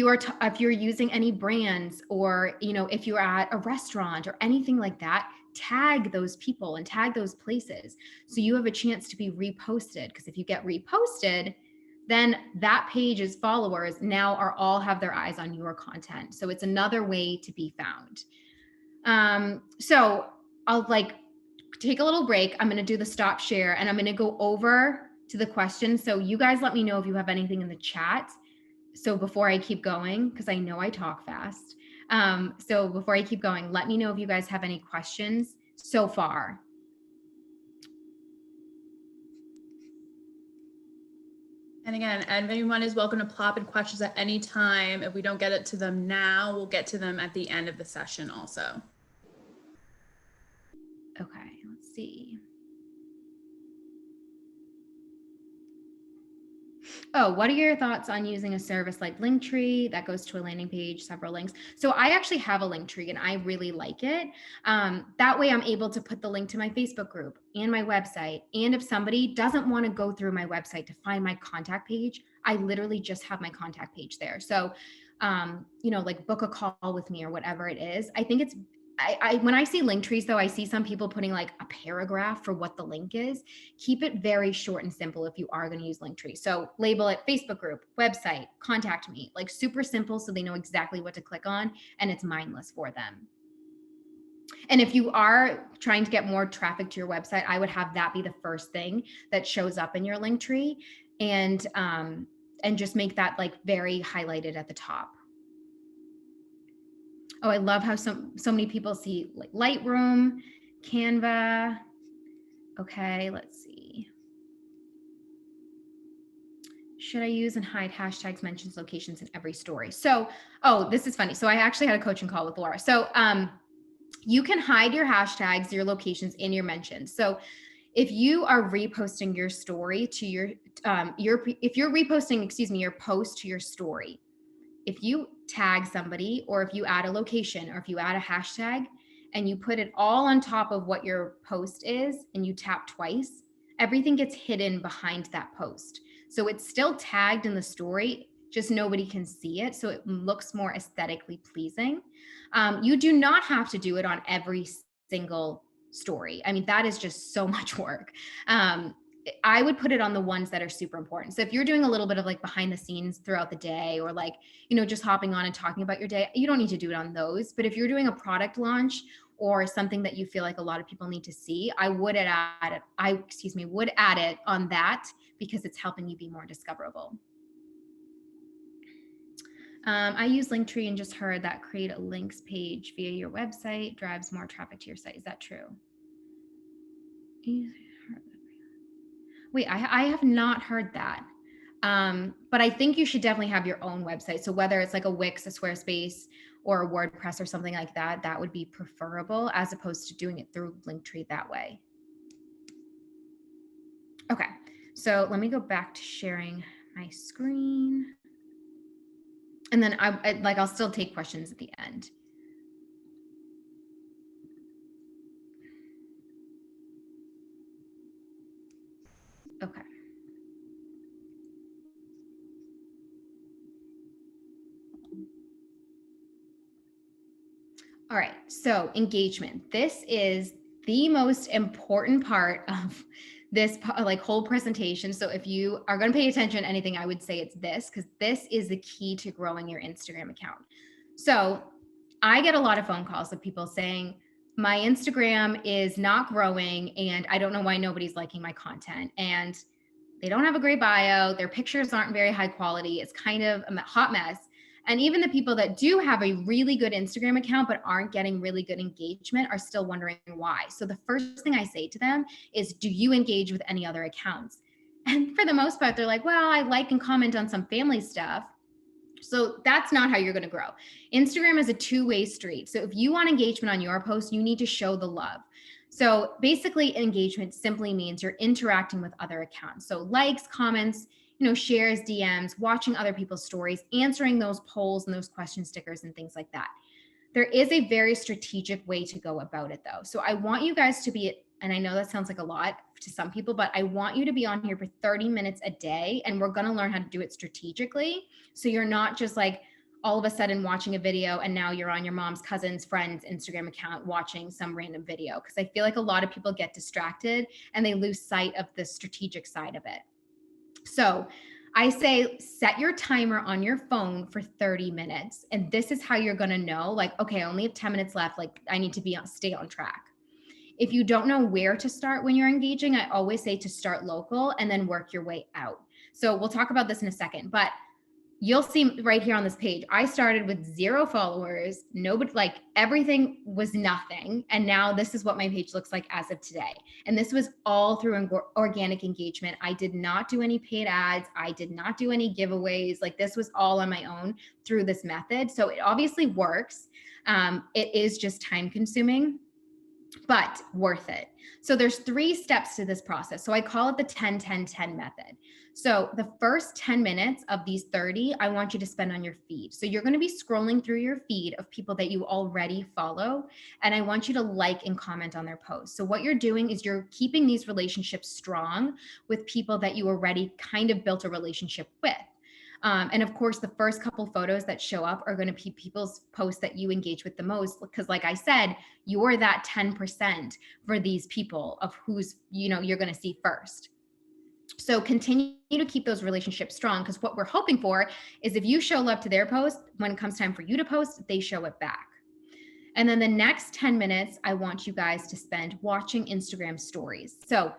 Speaker 1: you're using any brands, or if you're at a restaurant or anything like that, tag those people and tag those places so you have a chance to be reposted. Because if you get reposted, then that page's followers now all have their eyes on your content. So it's another way to be found. So I'll take a little break. I'm going to do the stop share and I'm going to go over to the questions. So you guys let me know if you have anything in the chat. So before I keep going, because I know I talk fast. So before I keep going, let me know if you guys have any questions so far.
Speaker 2: And again, everyone is welcome to plop in questions at any time. If we don't get it to them now, we'll get to them at the end of the session also.
Speaker 1: Okay, let's see. Oh, what are your thoughts on using a service like Linktree that goes to a landing page, several links? So I actually have a Linktree and I really like it. That way I'm able to put the link to my Facebook group and my website. And if somebody doesn't want to go through my website to find my contact page, I literally just have my contact page there. So, like book a call with me or whatever it is. I think it's when I see link trees, though, I see some people putting like a paragraph for what the link is. Keep it very short and simple if you are going to use Linktree. So label it Facebook group, website, contact me, like super simple so they know exactly what to click on and it's mindless for them. And if you are trying to get more traffic to your website, I would have that be the first thing that shows up in your Linktree, and just make that like very highlighted at the top. Oh, I love how so many people see like Lightroom, Canva. Okay, let's see. Should I use and hide hashtags, mentions, locations in every story? So, oh, this is funny. So I actually had a coaching call with Laura. So you can hide your hashtags, your locations, and your mentions. So if you are reposting your story to if you're reposting, your post to your story, if you tag somebody or if you add a location or if you add a hashtag and you put it all on top of what your post is and you tap twice, everything gets hidden behind that post. So it's still tagged in the story, just nobody can see it. So it looks more aesthetically pleasing. You do not have to do it on every single story. I mean, that is just so much work. I would put it on the ones that are super important. So if you're doing a little bit of like behind the scenes throughout the day, or like, just hopping on and talking about your day, you don't need to do it on those. But if you're doing a product launch or something that you feel like a lot of people need to see, I would add it on that because it's helping you be more discoverable. I use Linktree and just heard that create a links page via your website drives more traffic to your site. Is that true? Wait, I have not heard that. But I think you should definitely have your own website. So whether it's like a Wix, a Squarespace, or a WordPress or something like that, that would be preferable as opposed to doing it through Linktree that way. Okay, so let me go back to sharing my screen. And then I'll still take questions at the end. Okay. All right. So engagement. This is the most important part of this like whole presentation. So if you are going to pay attention to anything, I would say it's this, because this is the key to growing your Instagram account. So I get a lot of phone calls of people saying, my Instagram is not growing and I don't know why nobody's liking my content. And they don't have a great bio. Their pictures aren't very high quality. It's kind of a hot mess. And even the people that do have a really good Instagram account but aren't getting really good engagement are still wondering why. So the first thing I say to them is, do you engage with any other accounts? And for the most part, they're like, well, I like and comment on some family stuff. So that's not how you're going to grow. Instagram is a two-way street. So if you want engagement on your post, you need to show the love. So basically, engagement simply means you're interacting with other accounts. So likes, comments, shares, DMs, watching other people's stories, answering those polls and those question stickers and things like that. There is a very strategic way to go about it, though. So I want you guys to be, and I know that sounds like a lot to some people, but I want you to be on here for 30 minutes a day, and we're going to learn how to do it strategically. So you're not just like all of a sudden watching a video and now you're on your mom's cousin's friend's Instagram account watching some random video. Because I feel like a lot of people get distracted and they lose sight of the strategic side of it. So I say set your timer on your phone for 30 minutes. And this is how you're going to know, like, okay, I only have 10 minutes left. Like, I need to stay on track. If you don't know where to start when you're engaging, I always say to start local and then work your way out. So we'll talk about this in a second, but you'll see right here on this page, I started with 0 followers, nobody, like everything was nothing. And now this is what my page looks like as of today. And this was all through organic engagement. I did not do any paid ads. I did not do any giveaways. Like this was all on my own through this method. So it obviously works. It is just time consuming, but worth it. So there's 3 steps to this process. So I call it the 10-10-10 method. So the first 10 minutes of these 30, I want you to spend on your feed. So you're going to be scrolling through your feed of people that you already follow, and I want you to like and comment on their posts. So what you're doing is you're keeping these relationships strong with people that you already kind of built a relationship with. And of course, the first couple photos that show up are going to be people's posts that you engage with the most. Because like I said, you're that 10% for these people of who's, you're going to see first. So continue to keep those relationships strong, because what we're hoping for is if you show love to their post, when it comes time for you to post, they show it back. And then the next 10 minutes, I want you guys to spend watching Instagram stories. So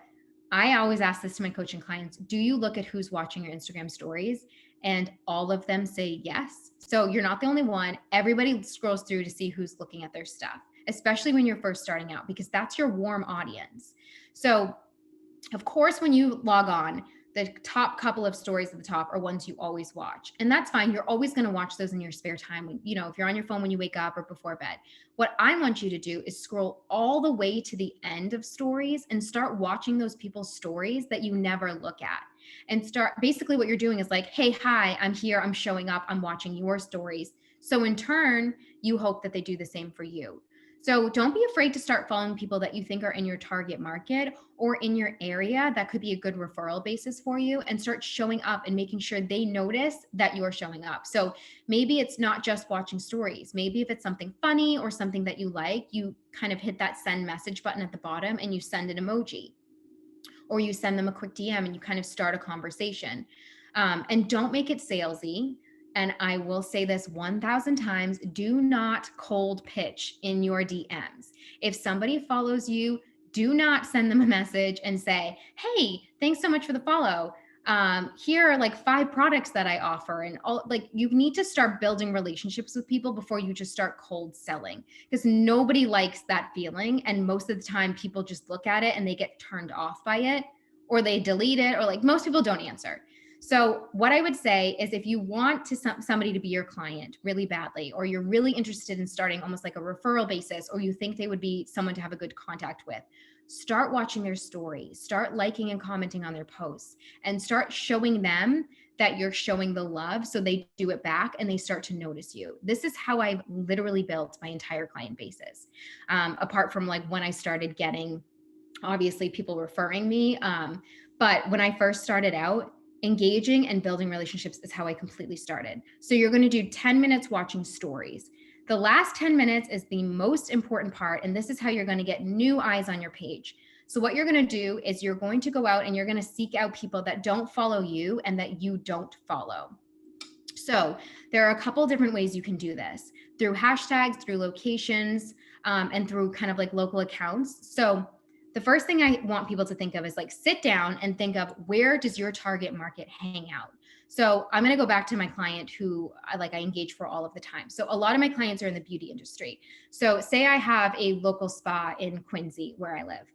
Speaker 1: I always ask this to my coaching clients, do you look at who's watching your Instagram stories? And all of them say yes. So you're not the only one. Everybody scrolls through to see who's looking at their stuff, especially when you're first starting out, because that's your warm audience. So of course, when you log on, the top couple of stories at the top are ones you always watch. And that's fine. You're always going to watch those in your spare time. If you're on your phone when you wake up or before bed. What I want you to do is scroll all the way to the end of stories and start watching those people's stories that you never look at. And start, basically what you're doing is like, hey, hi, I'm here, I'm showing up, I'm watching your stories. So in turn, you hope that they do the same for you. So don't be afraid to start following people that you think are in your target market or in your area that could be a good referral basis for you, and start showing up and making sure they notice that you're showing up. So maybe it's not just watching stories. Maybe if it's something funny or something that you like, you kind of hit that send message button at the bottom and you send an emoji, or you send them a quick DM and you kind of start a conversation. And don't make it salesy. And I will say this 1,000 times, do not cold pitch in your DMs. If somebody follows you, do not send them a message and say, hey, thanks so much for the follow. Here are like 5 products that I offer. And all, like, you need to start building relationships with people before you just start cold selling, because nobody likes that feeling. And most of the time people just look at it and they get turned off by it, or they delete it, or like most people don't answer. So what I would say is, if you want to somebody to be your client really badly, or you're really interested in starting almost like a referral basis, or you think they would be someone to have a good contact with, start watching their stories, start liking and commenting on their posts, and start showing them that you're showing the love, so they do it back and they start to notice you. This is how I've literally built my entire client basis. Apart from like when I started getting, obviously, people referring me. But when I first started out, engaging and building relationships is how I completely started. So you're going to do 10 minutes watching stories. The last 10 minutes is the most important part. And this is how you're going to get new eyes on your page. So what you're going to do is you're going to go out and you're going to seek out people that don't follow you and that you don't follow. So there are a couple different ways you can do this, through hashtags, through locations, and through kind of like local accounts. So the first thing I want people to think of is like sit down and think of, where does your target market hang out? So I'm going to go back to my client who I engage for all of the time. So a lot of my clients are in the beauty industry. So say I have a local spa in Quincy where I live.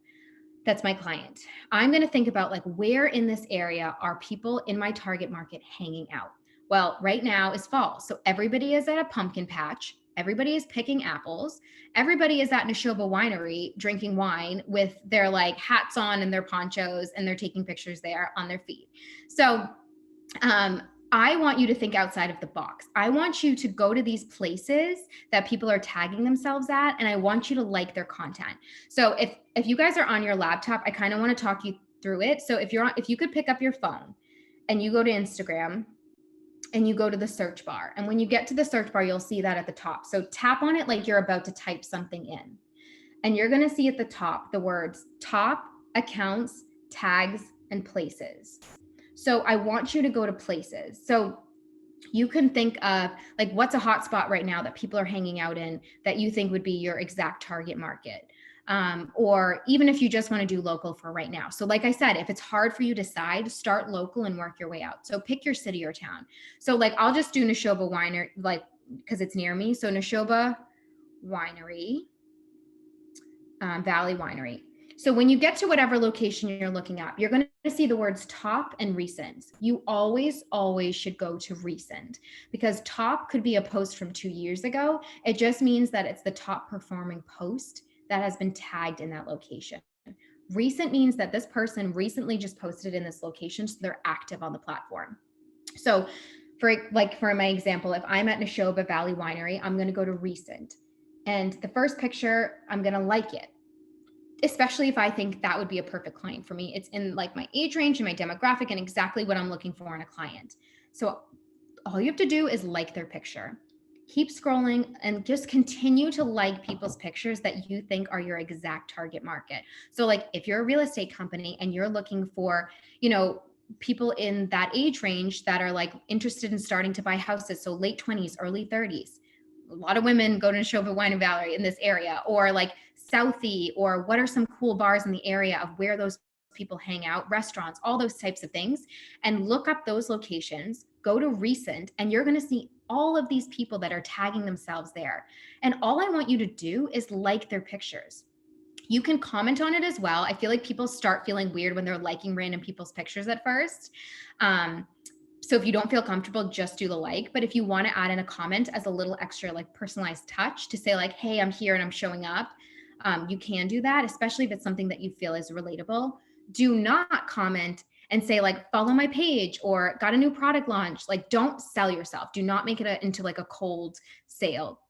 Speaker 1: That's my client. I'm going to think about like, where in this area are people in my target market hanging out? Well, right now is fall. So everybody is at a pumpkin patch. Everybody is picking apples. Everybody is at Neshoba Winery drinking wine with their like hats on and their ponchos, and they're taking pictures there on their feet. So I want you to think outside of the box. I want you to go to these places that people are tagging themselves at, and I want you to like their content. So if you guys are on your laptop, I kind of want to talk you through it. So if you could pick up your phone and you go to Instagram and you go to the search bar, and when you get to the search bar, you'll see that at the top. So tap on it like you're about to type something in, and you're going to see at the top the words top, accounts, tags, and places. So I want you to go to places. So you can think of like, what's a hot spot right now that people are hanging out in that you think would be your exact target market? Or even if you just want to do local for right now. So like I said, if it's hard for you to decide, start local and work your way out. So pick your city or town. So like, I'll just do Neshoba Winery, like, because it's near me. So Neshoba Winery, Valley Winery. So when you get to whatever location you're looking at, you're going to see the words top and recent. You always should go to recent, because top could be a post from 2 years ago. It just means that it's the top performing post that has been tagged in that location. Recent means that this person recently just posted in this location, so they're active on the platform. So for my example, if I'm at Neshoba Valley Winery, I'm going to go to recent. And the first picture, I'm going to like it, especially if I think that would be a perfect client for me. It's in like my age range and my demographic and exactly what I'm looking for in a client. So all you have to do is like their picture. Keep scrolling and just continue to like people's pictures that you think are your exact target market. So like if you're a real estate company and you're looking for, people in that age range that are like interested in starting to buy houses, so late 20s, early 30s, a lot of women go to Neshoba Wine and Valley in this area, or like Southie, or what are some cool bars in the area of where those people hang out, restaurants, all those types of things, and look up those locations, go to recent, and you're going to see all of these people that are tagging themselves there. And all I want you to do is like their pictures. You can comment on it as well. I feel like people start feeling weird when they're liking random people's pictures at first. So if you don't feel comfortable, just do the like. But if you want to add in a comment as a little extra like personalized touch to say like, hey, I'm here and I'm showing up, you can do that, especially if it's something that you feel is relatable. Do not comment and say like, follow my page or got a new product launch. Like, don't sell yourself. Do not make it into like a cold sale.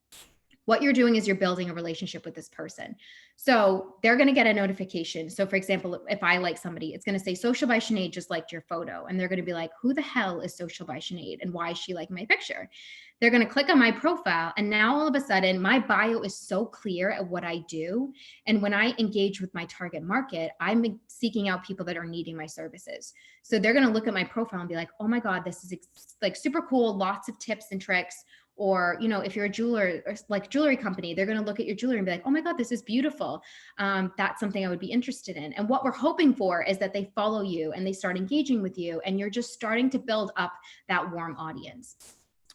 Speaker 1: What you're doing is you're building a relationship with this person. So they're going to get a notification. So for example, if I like somebody, it's going to say Social by Sinead just liked your photo. And they're going to be like, who the hell is Social by Sinead and why is she liking my picture? They're going to click on my profile. And now all of a sudden my bio is so clear at what I do. And when I engage with my target market, I'm seeking out people that are needing my services. So they're going to look at my profile and be like, oh my God, this is like super cool. Lots of tips and tricks. Or, if you're a jeweler or like jewelry company, they're going to look at your jewelry and be like, oh my God, this is beautiful. That's something I would be interested in. And what we're hoping for is that they follow you and they start engaging with you, and you're just starting to build up that warm audience.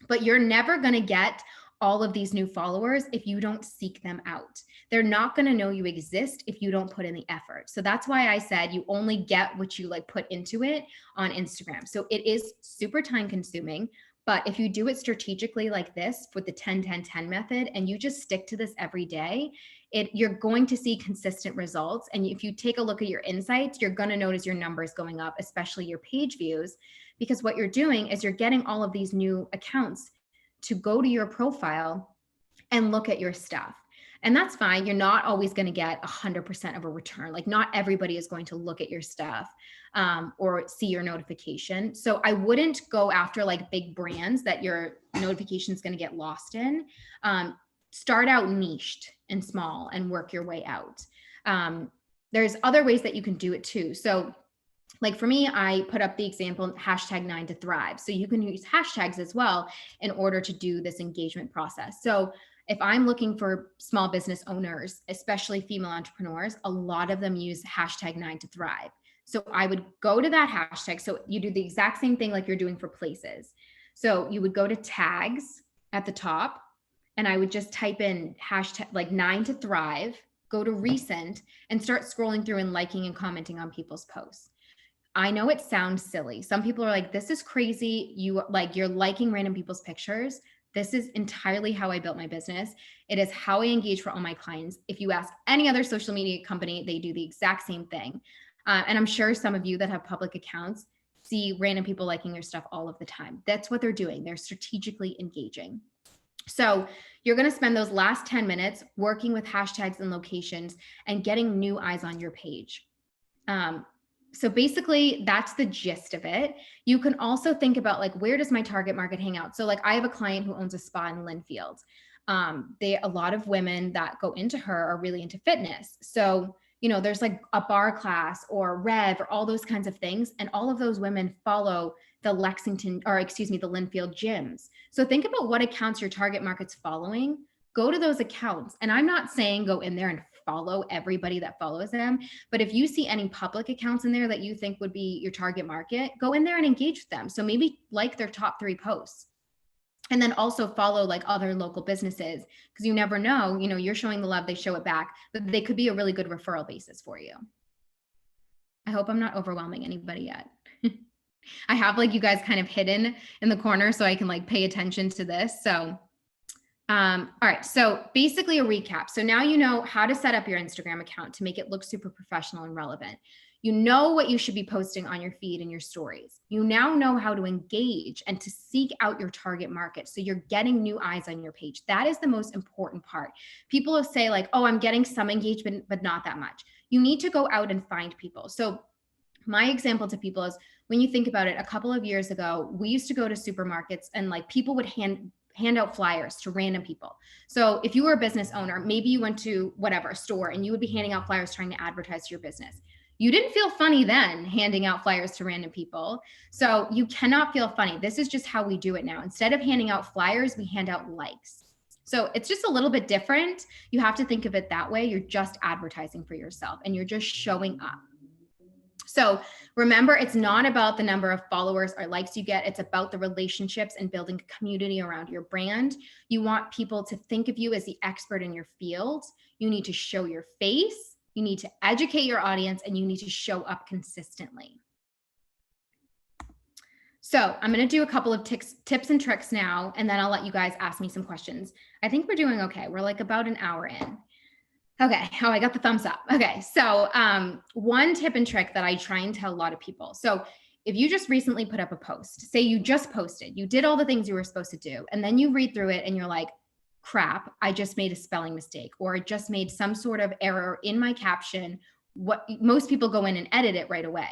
Speaker 1: But you're never going to get all of these new followers if you don't seek them out. They're not going to know you exist if you don't put in the effort. So that's why I said you only get what you like put into it on Instagram. So it is super time consuming. But if you do it strategically like this with the 10-10-10 method, and you just stick to this every day, you're going to see consistent results. And if you take a look at your insights, you're going to notice your numbers going up, especially your page views, because what you're doing is you're getting all of these new accounts to go to your profile and look at your stuff. And that's fine. You're not always going to get 100% of a return. Like not everybody is going to look at your stuff or see your notification. So I wouldn't go after like big brands that your notification is going to get lost in. Start out niched and small and work your way out. There's other ways that you can do it too. So like for me, I put up the example hashtag 9 to thrive. So you can use hashtags as well in order to do this engagement process. So if I'm looking for small business owners, especially female entrepreneurs, a lot of them use hashtag 9 to thrive. So I would go to that hashtag. So you do the exact same thing like you're doing for places. So you would go to tags at the top, and I would just type in hashtag like 9 to thrive, go to recent, and start scrolling through and liking and commenting on people's posts. I know it sounds silly. Some people are like, this is crazy. You're liking random people's pictures. This is entirely how I built my business. It is how I engage for all my clients. If you ask any other social media company, they do the exact same thing. And I'm sure some of you that have public accounts see random people liking your stuff all of the time. That's what they're doing. They're strategically engaging. So you're going to spend those last 10 minutes working with hashtags and locations and getting new eyes on your page. So basically that's the gist of it. You can also think about like, where does my target market hang out? So like I have a client who owns a spa in Linfield. A lot of women that go into her are really into fitness. So, there's like a bar class or Rev or all those kinds of things. And all of those women follow the Linfield gyms. So think about what accounts your target market's following. Go to those accounts. And I'm not saying go in there and follow everybody that follows them. But if you see any public accounts in there that you think would be your target market, go in there and engage with them. So maybe like their top 3 posts. And then also follow like other local businesses, because you never know, you're showing the love, they show it back, but they could be a really good referral basis for you. I hope I'm not overwhelming anybody yet. I have like you guys kind of hidden in the corner so I can like pay attention to this. So all right. So basically a recap. So now you know how to set up your Instagram account to make it look super professional and relevant. You know what you should be posting on your feed and your stories. You now know how to engage and to seek out your target market. So you're getting new eyes on your page. That is the most important part. People will say like, oh, I'm getting some engagement, but not that much. You need to go out and find people. So my example to people is when you think about it, a couple of years ago, we used to go to supermarkets and like people would hand out flyers to random people. So if you were a business owner, maybe you went to whatever store and you would be handing out flyers trying to advertise your business. You didn't feel funny then handing out flyers to random people. So you cannot feel funny. This is just how we do it now. Instead of handing out flyers, we hand out likes. So it's just a little bit different. You have to think of it that way. You're just advertising for yourself and you're just showing up. So remember, it's not about the number of followers or likes you get. It's about the relationships and building a community around your brand. You want people to think of you as the expert in your field. You need to show your face. You need to educate your audience, and you need to show up consistently. So I'm going to do a couple of tips and tricks now, and then I'll let you guys ask me some questions. I think we're doing okay. We're like about an hour in. Okay. Oh, I got the thumbs up. Okay. So one tip and trick that I try and tell a lot of people. So if you just recently put up a post, say you just posted, you did all the things you were supposed to do, and then you read through it and you're like, crap, I just made a spelling mistake, or I just made some sort of error in my caption. What most people go in and edit it right away.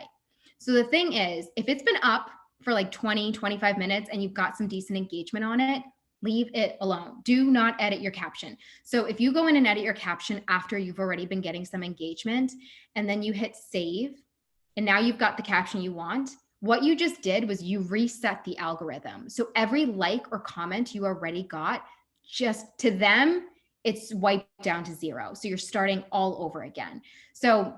Speaker 1: So the thing is, if it's been up for like 20, 25 minutes and you've got some decent engagement on it, leave it alone. Do not edit your caption. So if you go in and edit your caption after you've already been getting some engagement and then you hit save and now you've got the caption you want, what you just did was you reset the algorithm. So every like or comment you already got, just to them, it's wiped down to 0. So you're starting all over again. So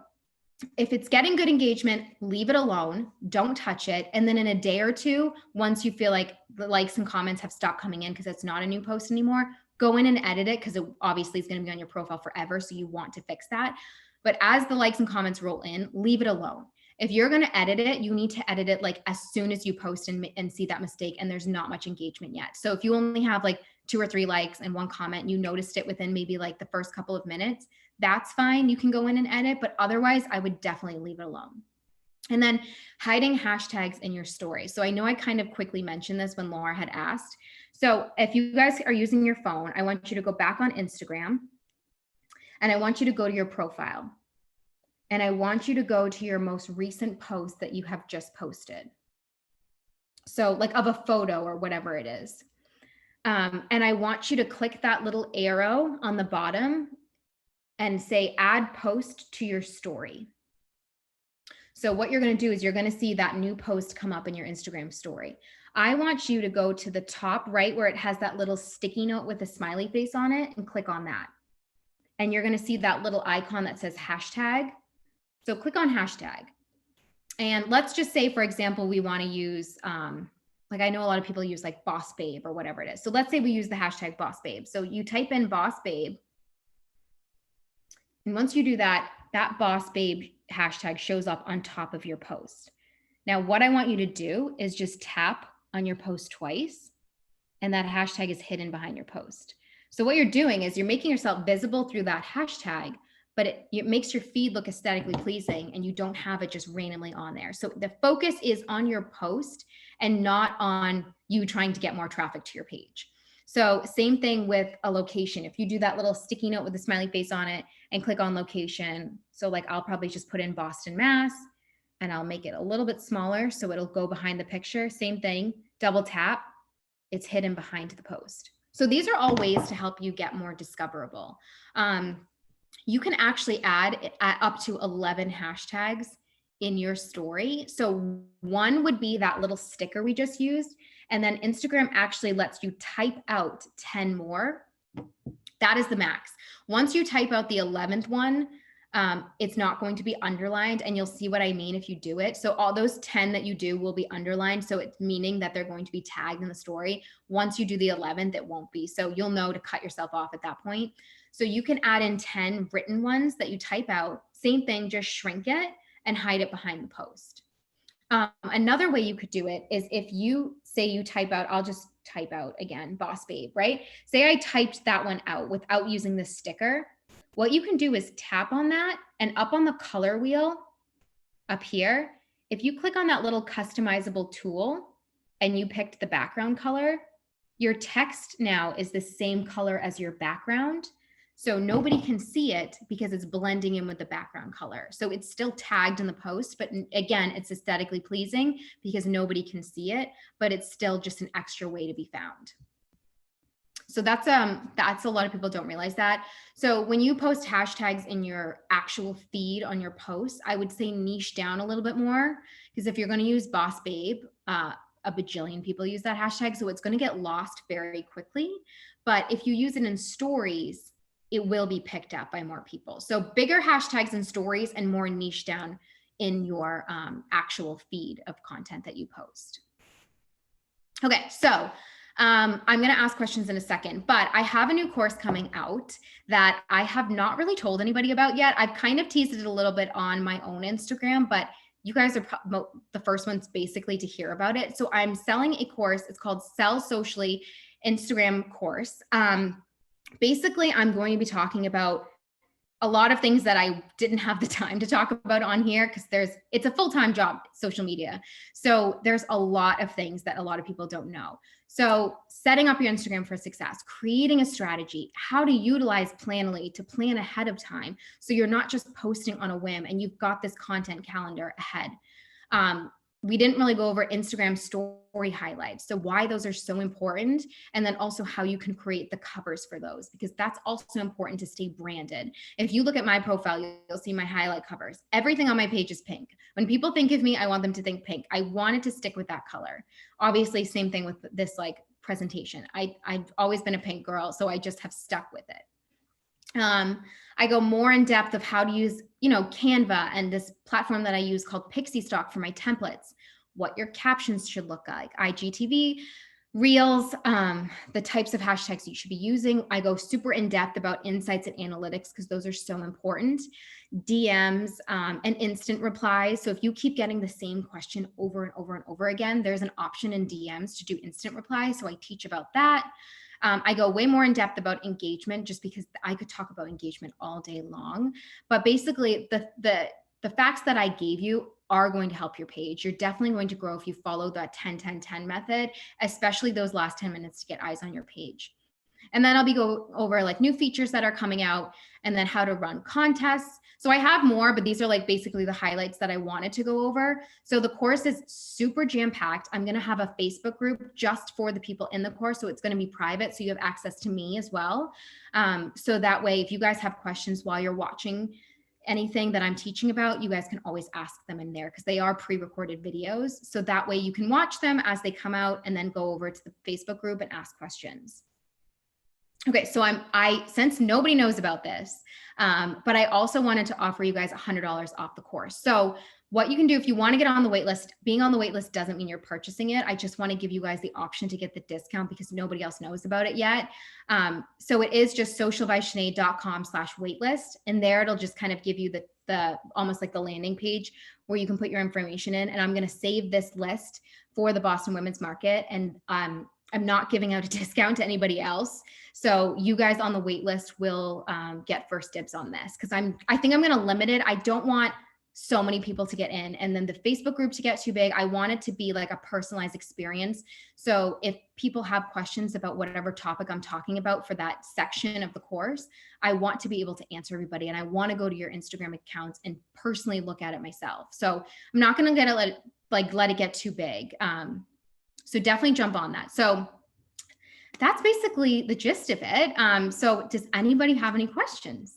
Speaker 1: if it's getting good engagement, leave it alone. Don't touch it. And then in a day or two, once you feel like the likes and comments have stopped coming in because it's not a new post anymore, go in and edit it, because it obviously is going to be on your profile forever. So you want to fix that. But as the likes and comments roll in, leave it alone. If you're going to edit it, you need to edit it like as soon as you post and see that mistake and there's not much engagement yet. So if you only have like 2 or 3 likes and 1 comment, you noticed it within maybe like the first couple of minutes, that's fine. You can go in and edit, but otherwise I would definitely leave it alone. And then hiding hashtags in your story. So I know I kind of quickly mentioned this when Laura had asked. So if you guys are using your phone, I want you to go back on Instagram And I want you to go to your profile. And I want you to go to your most recent post that you have just posted. So like of a photo or whatever it is. And I want you to click that little arrow on the bottom and say add post to your story. So what you're going to do is you're going to see that new post come up in your Instagram story. I want you to go to the top right where it has that little sticky note with a smiley face on it and click on that. And you're going to see that little icon that says hashtag. So click on hashtag. And let's just say, for example, we want to use, like I know a lot of people use like boss babe or whatever it is. So let's say we use the hashtag boss babe. So you type in boss babe. And once you do that, that boss babe hashtag shows up on top of your post. Now, what I want you to do is just tap on your post twice, and that hashtag is hidden behind your post. So what you're doing is you're making yourself visible through that hashtag, but it makes your feed look aesthetically pleasing and you don't have it just randomly on there. So the focus is on your post and not on you trying to get more traffic to your page. So same thing with a location. If you do that little sticky note with a smiley face on it and click on location. So like I'll probably just put in Boston, Mass, and I'll make it a little bit smaller so it'll go behind the picture. Same thing, double tap, it's hidden behind the post. So these are all ways to help you get more discoverable. You can actually add up to 11 hashtags in your story. So one would be that little sticker we just used. And then Instagram actually lets you type out 10 more. That is the max. Once you type out the 11th one, it's not going to be underlined, and you'll see what I mean if you do it. So all those 10 that you do will be underlined. So it's meaning that they're going to be tagged in the story. Once you do the 11th, it won't be. So you'll know to cut yourself off at that point. So you can add in 10 written ones that you type out. Same thing, just shrink it and hide it behind the post. Another way you could do it is if you say you type out, I'll just type out again, boss babe, right? Say I typed that one out without using the sticker. What you can do is tap on that, and up on the color wheel up here, if you click on that little customizable tool and you picked the background color, your text now is the same color as your background. So nobody can see it because it's blending in with the background color. So it's still tagged in the post, but again, it's aesthetically pleasing because nobody can see it, but it's still just an extra way to be found. So that's a lot of people don't realize that. So when you post hashtags in your actual feed on your posts, I would say niche down a little bit more, because if you're going to use boss babe, a bajillion people use that hashtag, so it's going to get lost very quickly. But if you use it in stories, it will be picked up by more people. So bigger hashtags in stories and more niche down in your actual feed of content that you post. Okay, so I'm going to ask questions in a second, but I have a new course coming out that I have not really told anybody about yet. I've kind of teased it a little bit on my own Instagram, but you guys are the first ones basically to hear about it. So I'm selling a course. It's called Sell Socially Instagram course. Basically, I'm going to be talking about a lot of things that I didn't have the time to talk about on here because it's a full-time job, social media. So there's a lot of things that a lot of people don't know. So setting up your Instagram for success, creating a strategy, how to utilize Planoly to plan ahead of time. So you're not just posting on a whim and you've got this content calendar ahead. We didn't really go over Instagram story highlights. So why those are so important. And then also how you can create the covers for those, because that's also important to stay branded. If you look at my profile, you'll see my highlight covers. Everything on my page is pink. When people think of me, I want them to think pink. I wanted to stick with that color. Obviously, same thing with this like presentation. I've always been a pink girl, so I just have stuck with it. I go more in depth of how to use, Canva and this platform that I use called Pixie Stock for my templates, what your captions should look like, IGTV, Reels, the types of hashtags you should be using. I go super in depth about insights and analytics because those are so important. DMs and instant replies. So if you keep getting the same question over and over and over again, there's an option in DMs to do instant replies. So I teach about that. I go way more in depth about engagement just because I could talk about engagement all day long. But basically, the facts that I gave you are going to help your page. You're definitely going to grow if you follow that 10-10-10 method, especially those last 10 minutes to get eyes on your page. And then I'll be go over like new features that are coming out and then how to run contests. So I have more, but these are like basically the highlights that I wanted to go over. So the course is super jam-packed. I'm going to have a Facebook group just for the people in the course. So it's going to be private. So you have access to me as well. So that way, if you guys have questions while you're watching anything that I'm teaching about, you guys can always ask them in there because they are pre-recorded videos. So that way you can watch them as they come out and then go over to the Facebook group and ask questions. Okay, so since nobody knows about this, but I also wanted to offer you guys $100 off the course. So what you can do if you want to get on the wait list, being on the wait list doesn't mean you're purchasing it. I just want to give you guys the option to get the discount because nobody else knows about it yet. So it is just socialbysinead.com/waitlist. And there it'll just kind of give you the almost like the landing page where you can put your information in. And I'm going to save this list for the Boston Women's Market. And I'm not giving out a discount to anybody else. So you guys on the wait list will get first dibs on this because I think I'm going to limit it. I don't want so many people to get in and then the Facebook group to get too big. I want it to be like a personalized experience. So if people have questions about whatever topic I'm talking about for that section of the course, I want to be able to answer everybody. And I want to go to your Instagram accounts and personally look at it myself. So I'm not going to let it get too big. So definitely jump on that. So that's basically the gist of it. So does anybody have any questions?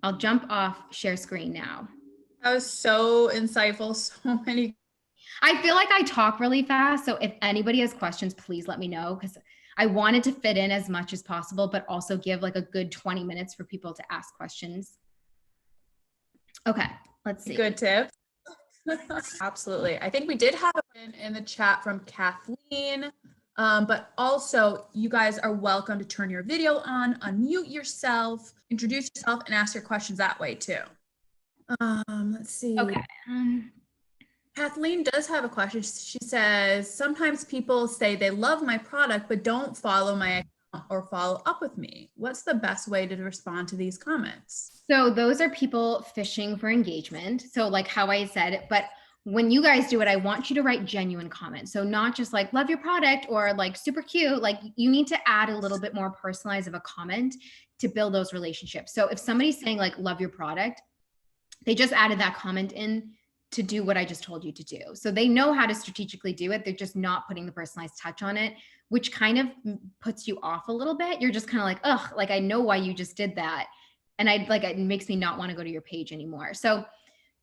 Speaker 1: I'll jump off share screen now.
Speaker 2: That was so insightful. So many.
Speaker 1: I feel like I talk really fast. So if anybody has questions, please let me know because I wanted to fit in as much as possible, but also give like a good 20 minutes for people to ask questions. Okay, let's see.
Speaker 2: Good tip. Absolutely. I think we did have in the chat from Kathleen, but also you guys are welcome to turn your video on, unmute yourself, introduce yourself, and ask your questions that way too. Let's see.
Speaker 1: Okay.
Speaker 2: Kathleen does have a question. She says, sometimes people say they love my product, but don't follow my account or follow up with me. What's the best way to respond to these comments?
Speaker 1: So those are people fishing for engagement. So like how I said, but when you guys do it, I want you to write genuine comments. So not just like love your product or like super cute, like you need to add a little bit more personalized of a comment to build those relationships. So if somebody's saying like love your product, they just added that comment in to do what I just told you to do. So they know how to strategically do it. They're just not putting the personalized touch on it, which kind of puts you off a little bit. You're just kind of like, ugh, like I know why you just did that. And it makes me not want to go to your page anymore. So,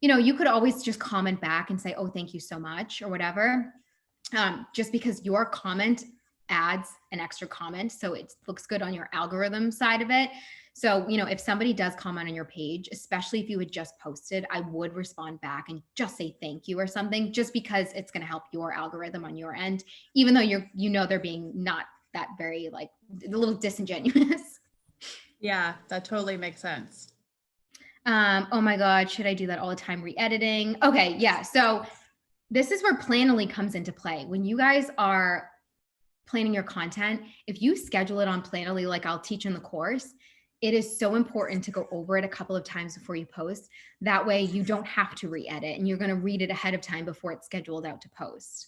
Speaker 1: you could always just comment back and say, oh, thank you so much or whatever. Just because your comment adds an extra comment. So it looks good on your algorithm side of it. So, if somebody does comment on your page, especially if you had just posted, I would respond back and just say thank you or something, just because it's going to help your algorithm on your end, even though they're being not that very a little disingenuous.
Speaker 2: Yeah, that totally makes sense.
Speaker 1: Oh my God, should I do that all the time? Re-editing. Okay, yeah. So this is where Planoly comes into play. When you guys are planning your content, if you schedule it on Planoly, like I'll teach in the course, it is so important to go over it a couple of times before you post. That way you don't have to re-edit and you're going to read it ahead of time before it's scheduled out to post.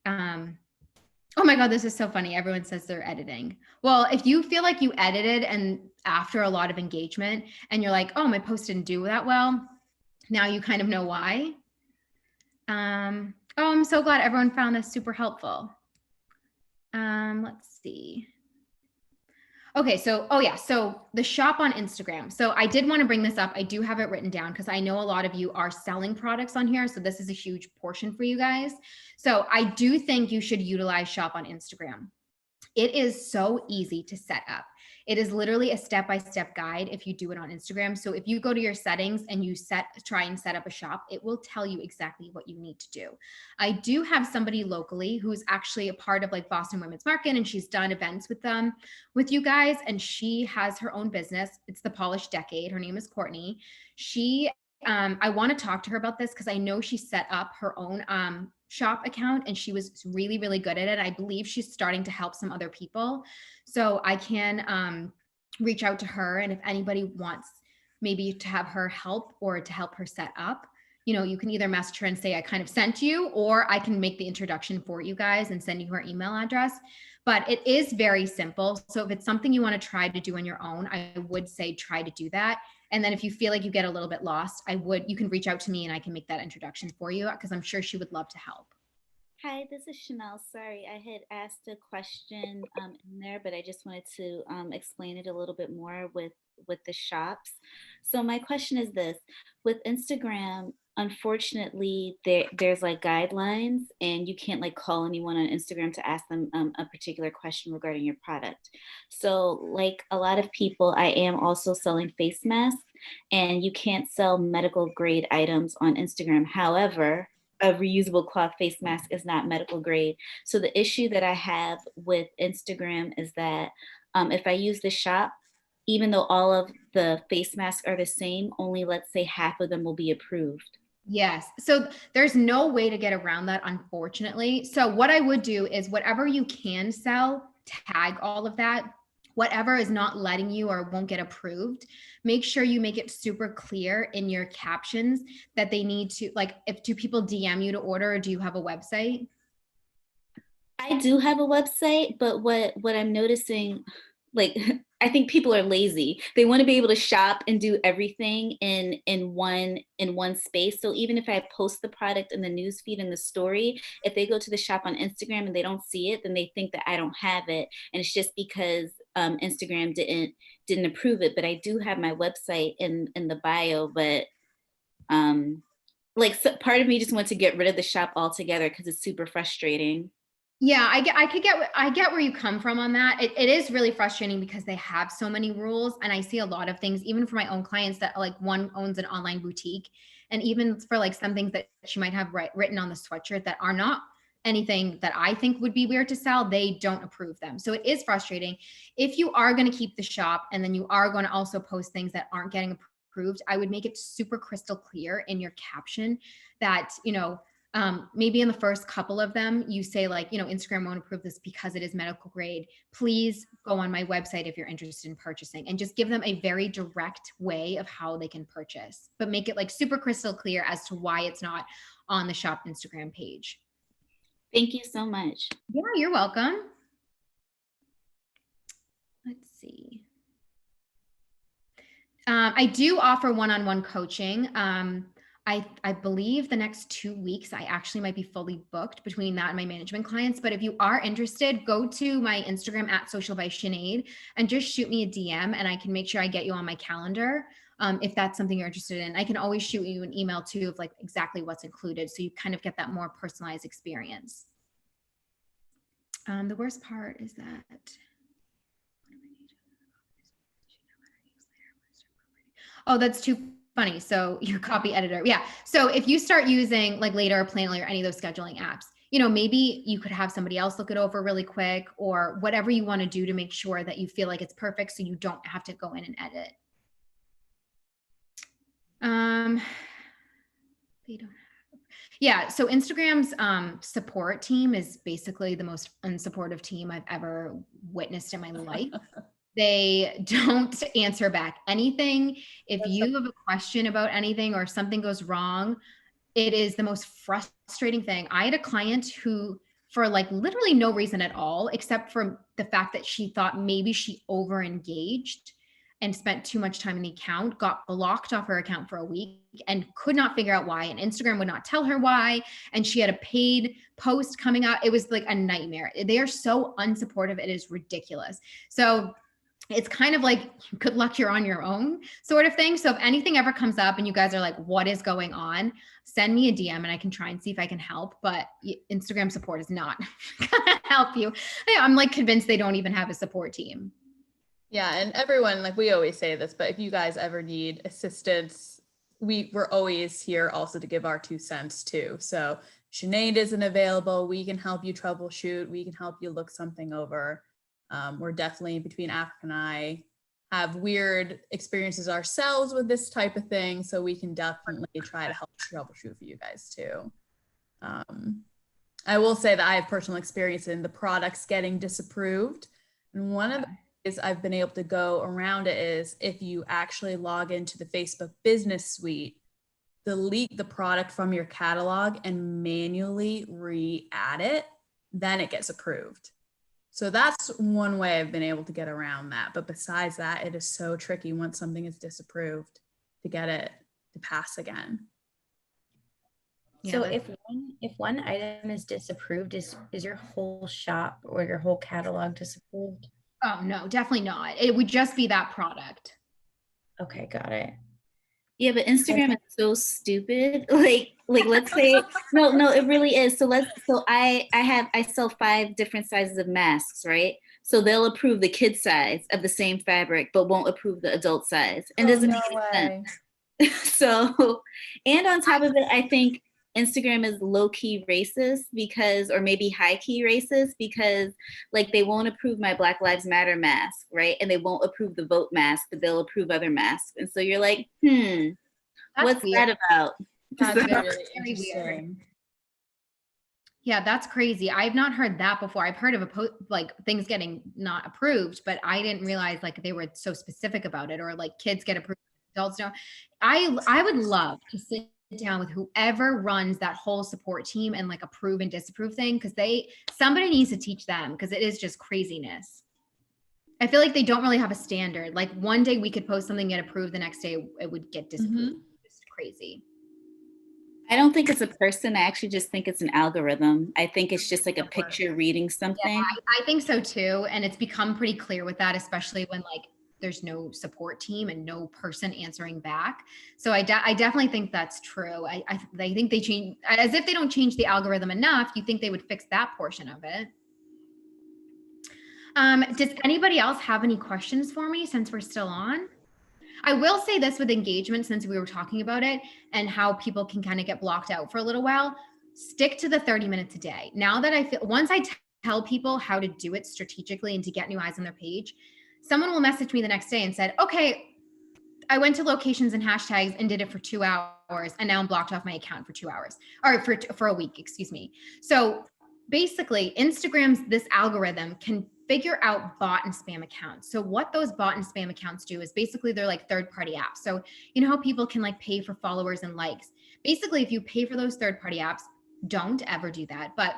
Speaker 1: Oh my God, this is so funny. Everyone says they're editing. Well, if you feel like you edited and after a lot of engagement and you're like, oh, my post didn't do that well, now you kind of know why. Oh, I'm so glad everyone found this super helpful. Let's see. Okay, so the shop on Instagram. So I did want to bring this up. I do have it written down because I know a lot of you are selling products on here. So this is a huge portion for you guys. So I do think you should utilize shop on Instagram. It is so easy to set up. It is literally a step-by-step guide if you do it on Instagram. So if you go to your settings and you try and set up a shop, it will tell you exactly what you need to do. I do have somebody locally who's actually a part of Boston Women's Market, and she's done events with you guys, and she has her own business. It's the Polished Decade. Her name is Courtney. I want to talk to her about this because I know she set up her own shop account and she was really, really good at it. I believe she's starting to help some other people. So I can reach out to her. And if anybody wants maybe to have her help or to help her set up, you can either message her and say, I kind of sent you, or I can make the introduction for you guys and send you her email address. but it is very simple. So if it's something you want to try to do on your own, I would say try to do that. And then if you feel like you get a little bit lost, you can reach out to me and I can make that introduction for you, because I'm sure she would love to help.
Speaker 3: Hi, this is Chanel. Sorry, I had asked a question in there, but I just wanted to explain it a little bit more with the shops. So my question is this: with Instagram, unfortunately, there's like guidelines, and you can't like call anyone on Instagram to ask them a particular question regarding your product. So, like a lot of people, I am also selling face masks, and you can't sell medical grade items on Instagram. However, a reusable cloth face mask is not medical grade. So the issue that I have with Instagram is that if I use the shop, even though all of the face masks are the same, only let's say half of them will be approved.
Speaker 1: Yes. So there's no way to get around that, unfortunately. So what I would do is whatever you can sell, tag all of that. Whatever is not letting you or won't get approved, make sure you make it super clear in your captions that they need to, like, if do people DM you to order, or do you have a website?
Speaker 3: I do have a website, but what I'm noticing, like I think people are lazy. They want to be able to shop and do everything in one space. So even if I post the product in the newsfeed and the story, if they go to the shop on Instagram and they don't see it, then they think that I don't have it, and it's just because Instagram didn't approve it. But I do have my website in the bio, but like so part of me just wants to get rid of the shop altogether because it's super frustrating.
Speaker 1: Yeah, I get where you come from on that. It is really frustrating because they have so many rules, and I see a lot of things, even for my own clients, that like one owns an online boutique, and even for like some things that she might have written on the sweatshirt that are not anything that I think would be weird to sell, they don't approve them. So it is frustrating. If you are going to keep the shop and then you are going to also post things that aren't getting approved, I would make it super crystal clear in your caption that, maybe in the first couple of them, you say like, Instagram won't approve this because it is medical grade. Please go on my website if you're interested in purchasing, and just give them a very direct way of how they can purchase, but make it like super crystal clear as to why it's not on the shop Instagram page.
Speaker 3: Thank you so much.
Speaker 1: Yeah, you're welcome. Let's see. I do offer one-on-one coaching. I believe the next 2 weeks, I actually might be fully booked between that and my management clients. But if you are interested, go to my Instagram at Social by Sinead and just shoot me a DM, and I can make sure I get you on my calendar. If that's something you're interested in, I can always shoot you an email too of like exactly what's included, so you kind of get that more personalized experience. The worst part is that oh, that's too funny. So your copy editor. Yeah. So if you start using like Later or Planoly or any of those scheduling apps, maybe you could have somebody else look it over really quick, or whatever you want to do to make sure that you feel like it's perfect, so you don't have to go in and edit. They don't have. Yeah. So Instagram's support team is basically the most unsupportive team I've ever witnessed in my life. They don't answer back anything. If you have a question about anything or something goes wrong, it is the most frustrating thing. I had a client who, for like literally no reason at all, except for the fact that she thought maybe she over engaged and spent too much time in the account, got blocked off her account for a week and could not figure out why. And Instagram would not tell her why. And she had a paid post coming out. It was like a nightmare. They are so unsupportive. It is ridiculous. So it's kind of like good luck, you're on your own sort of thing. So if anything ever comes up and you guys are like, what is going on, send me a DM and I can try and see if I can help. But Instagram support is not gonna help you. I'm like convinced they don't even have a support team.
Speaker 2: Yeah, and everyone, like we always say this, but if you guys ever need assistance, we're always here also to give our 2 cents too. So Sinead isn't available, we can help you troubleshoot, we can help you look something over. We're definitely, between Africa and I, have weird experiences ourselves with this type of thing, so we can definitely try to help troubleshoot for you guys too. I will say that I have personal experience in the products getting disapproved, and one of the ways I've been able to go around it is if you actually log into the Facebook Business Suite, delete the product from your catalog and manually re-add it, then it gets approved. So that's one way I've been able to get around that. But besides that, it is so tricky once something is disapproved to get it to pass again.
Speaker 4: So if one item is disapproved, is your whole shop or your whole catalog disapproved?
Speaker 1: Oh, no, definitely not. It would just be that product.
Speaker 4: Okay, got it.
Speaker 3: Yeah, but Instagram is so stupid. Like let's say no, it really is. So I sell 5 different sizes of masks, right? So they'll approve the kid size of the same fabric, but won't approve the adult size. And doesn't
Speaker 2: no
Speaker 3: make
Speaker 2: way.
Speaker 3: sense. So, and on top of it, I think Instagram is low-key racist because, or maybe high-key racist because like they won't approve my Black Lives Matter mask, right? And they won't approve the vote mask, but they'll approve other masks. And so you're like,
Speaker 1: That's
Speaker 3: what's
Speaker 1: weird.
Speaker 3: that about?
Speaker 2: That's
Speaker 3: So-
Speaker 2: really
Speaker 1: Very
Speaker 2: interesting.
Speaker 1: weird. Yeah, that's crazy. I've not heard that before. I've heard of like things getting not approved, but I didn't realize like they were so specific about it, or like kids get approved, adults don't. I would love to sit down with whoever runs that whole support team and like approve and disapprove thing, because somebody needs to teach them, because it is just craziness. I feel like they don't really have a standard. Like one day we could post something, get approved, the next day it would get disapproved. It's crazy.
Speaker 3: I don't think it's a person. I actually just think it's an algorithm. I think it's just like a
Speaker 2: Of course.
Speaker 3: picture reading something.
Speaker 1: I think so too. And it's become pretty clear with that, especially when like there's no support team and no person answering back. So I definitely think that's true. I think they change, as if they don't change the algorithm enough, you think they would fix that portion of it. Does anybody else have any questions for me since we're still on? I will say this with engagement, since we were talking about it and how people can kind of get blocked out for a little while, stick to the 30 minutes a day. Now that I feel, once I tell people how to do it strategically and to get new eyes on their page, someone will message me the next day and said, okay, I went to locations and hashtags and did it for 2 hours, and now I'm blocked off my account for 2 hours, or for a week, excuse me. So basically Instagram's this algorithm can figure out bot and spam accounts. So what those bot and spam accounts do is basically they're like third-party apps. So you know how people can like pay for followers and likes. Basically, if you pay for those third-party apps, don't ever do that. But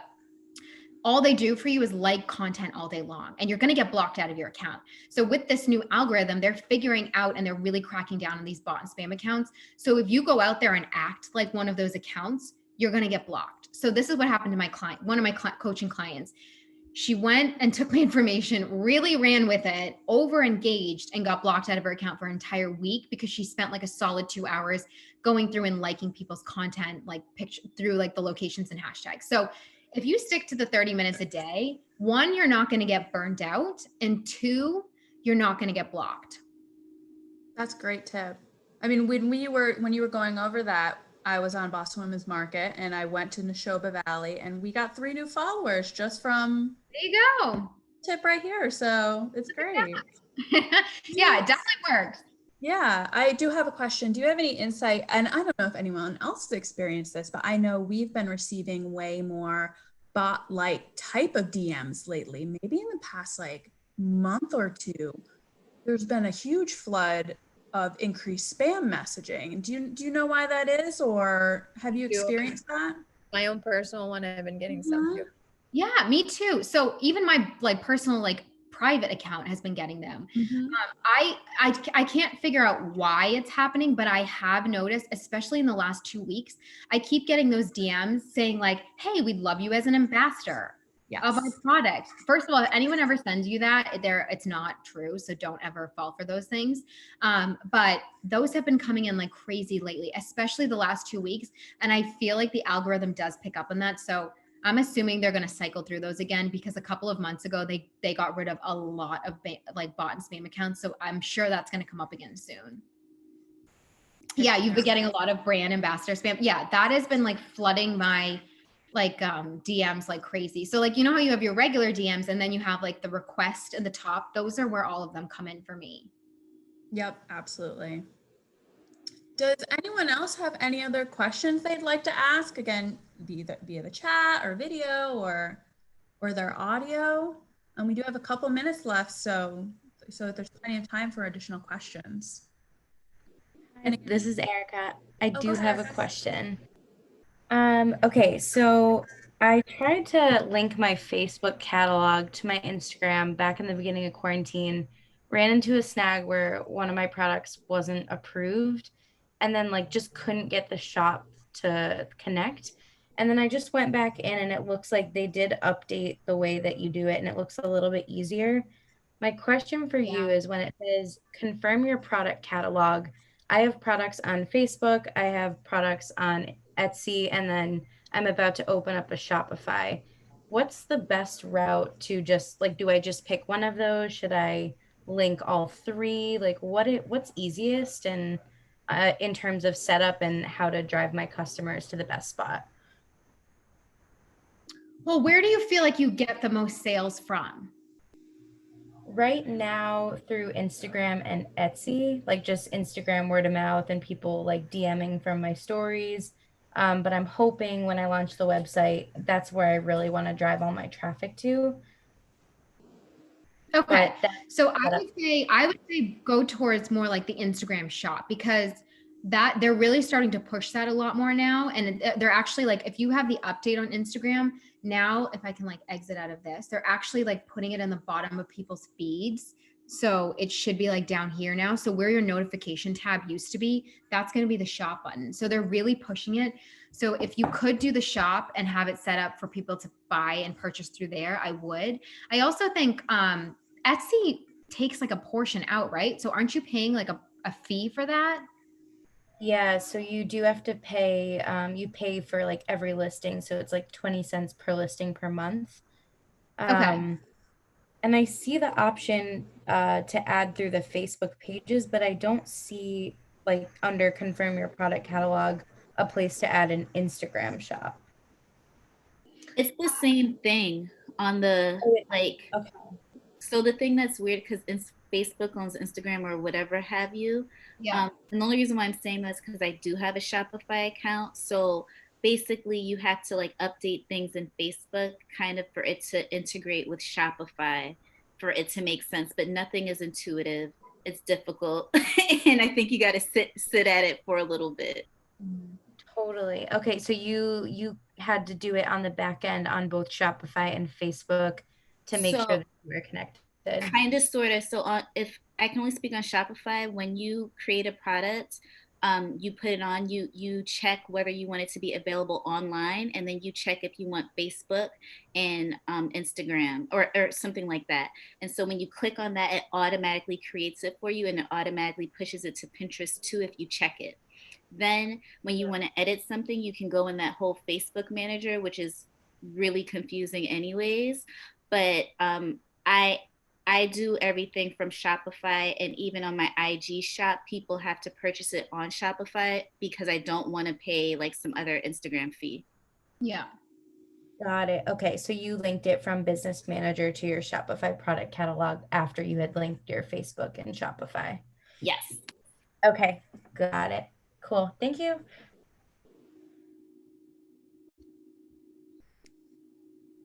Speaker 1: all they do for you is like content all day long, and you're going to get blocked out of your account. So with this new algorithm, they're figuring out and they're really cracking down on these bot and spam accounts. So if you go out there and act like one of those accounts, you're going to get blocked. So this is what happened to my client, one of my coaching clients. She went and took my information, really ran with it, over engaged, and got blocked out of her account for an entire week because she spent like a solid 2 hours going through and liking people's content, like picture through like the locations and hashtags. So if you stick to the 30 minutes a day, 1, you're not going to get burned out, and 2, you're not going to get blocked.
Speaker 2: That's a great tip. I mean, when you were going over that, I was on Boston Women's Market and I went to Neshoba Valley and we got 3 new followers just from
Speaker 1: There you go.
Speaker 2: tip right here. So it's great.
Speaker 1: Yeah, it definitely works.
Speaker 2: Yeah, I do have a question. Do you have any insight? And I don't know if anyone else has experienced this, but I know we've been receiving way more bot-like type of DMs lately. Maybe in the past like month or 2, there's been a huge flood of increased spam messaging. Do you know why that is, or have you experienced that?
Speaker 5: My own personal one, I've been getting some too.
Speaker 1: Yeah, me too. So even my like personal like private account has been getting them. I can't figure out why it's happening, but I have noticed, especially in the last 2 weeks, I keep getting those DMs saying like, hey, we'd love you as an ambassador of our product. First of all, if anyone ever sends you that, it's not true. So don't ever fall for those things. But those have been coming in like crazy lately, especially the last 2 weeks. And I feel like the algorithm does pick up on that. So I'm assuming they're going to cycle through those again, because a couple of months ago, they got rid of a lot of like bot and spam accounts. So I'm sure that's going to come up again soon. Yeah, you've been getting a lot of brand ambassador spam. Yeah, that has been like flooding my like DMs like crazy. So like, you know how you have your regular DMs and then you have like the request at the top? Those are where all of them come in for me.
Speaker 2: Yep, absolutely. Does anyone else have any other questions they'd like to ask? Again, via the chat or video or their audio. And we do have a couple minutes left, so there's plenty of time for additional questions.
Speaker 4: This is Erica. I
Speaker 2: Oh,
Speaker 4: do
Speaker 2: go
Speaker 4: have a
Speaker 2: ahead.
Speaker 4: question. Okay, so I tried to link my Facebook catalog to my Instagram back in the beginning of quarantine, ran into a snag where one of my products wasn't approved, and then like just couldn't get the shop to connect. And then I just went back in and it looks like they did update the way that you do it and it looks a little bit easier. My question for you is when it says confirm your product catalog, I have products on Facebook, I have products on Etsy, and then I'm about to open up a Shopify. What's the best route to just like, do I just pick one of those? Should I link all three? Like what's easiest and in terms of setup and how to drive my customers to the best spot?
Speaker 1: Well, where do you feel like you get the most sales from?
Speaker 4: Right now through Instagram and Etsy, like just Instagram word of mouth and people like DMing from my stories. But I'm hoping when I launch the website, that's where I really want to drive all my traffic to.
Speaker 1: Okay.
Speaker 4: But
Speaker 1: So I would say go towards more like the Instagram shop because that they're really starting to push that a lot more now. And they're actually like, if you have the update on Instagram now, if I can like exit out of this, they're actually like putting it in the bottom of people's feeds. So it should be like down here now. So where your notification tab used to be, that's going to be the shop button. So they're really pushing it. So if you could do the shop and have it set up for people to buy and purchase through there, I would. I also think Etsy takes like a portion out, right? So aren't you paying like a fee for that?
Speaker 4: yeah, so you do have to pay, you pay for like every listing. So it's like 20 cents per listing per month.
Speaker 1: Okay.
Speaker 4: Um, and I see the option to add through the Facebook pages, but I don't see like under confirm your product catalog a place to add an Instagram shop.
Speaker 3: It's the same thing on the
Speaker 4: Oh,
Speaker 3: like.
Speaker 4: okay.
Speaker 3: So the thing that's weird because Facebook owns Instagram or whatever have you.
Speaker 1: Yeah.
Speaker 3: And the only reason why I'm saying that's because I do have a Shopify account. So basically, you have to like update things in Facebook kind of for it to integrate with Shopify for it to make sense. But nothing is intuitive. It's difficult, and I think you got to sit at it for a little bit.
Speaker 4: Totally. Okay, so you had to do it on the back end on both Shopify and Facebook to make sure
Speaker 3: So
Speaker 4: that you were connected.
Speaker 3: kind of sort of. So on, if I can only speak on Shopify, when you create a product, you put it on, you check whether you want it to be available online, and then you check if you want Facebook and Instagram or something like that. And so when you click on that, it automatically creates it for you, and it automatically pushes it to Pinterest too if you check it. Then when you want to edit something, you can go in that whole Facebook manager, which is really confusing anyways. But I I do everything from Shopify, and even on my IG shop, people have to purchase it on Shopify because I don't want to pay like some other Instagram fee.
Speaker 1: Yeah.
Speaker 4: Got it. Okay, so you linked it from Business Manager to your Shopify product catalog after you had linked your Facebook and Shopify.
Speaker 3: Yes.
Speaker 4: Okay, got it. Cool. Thank you.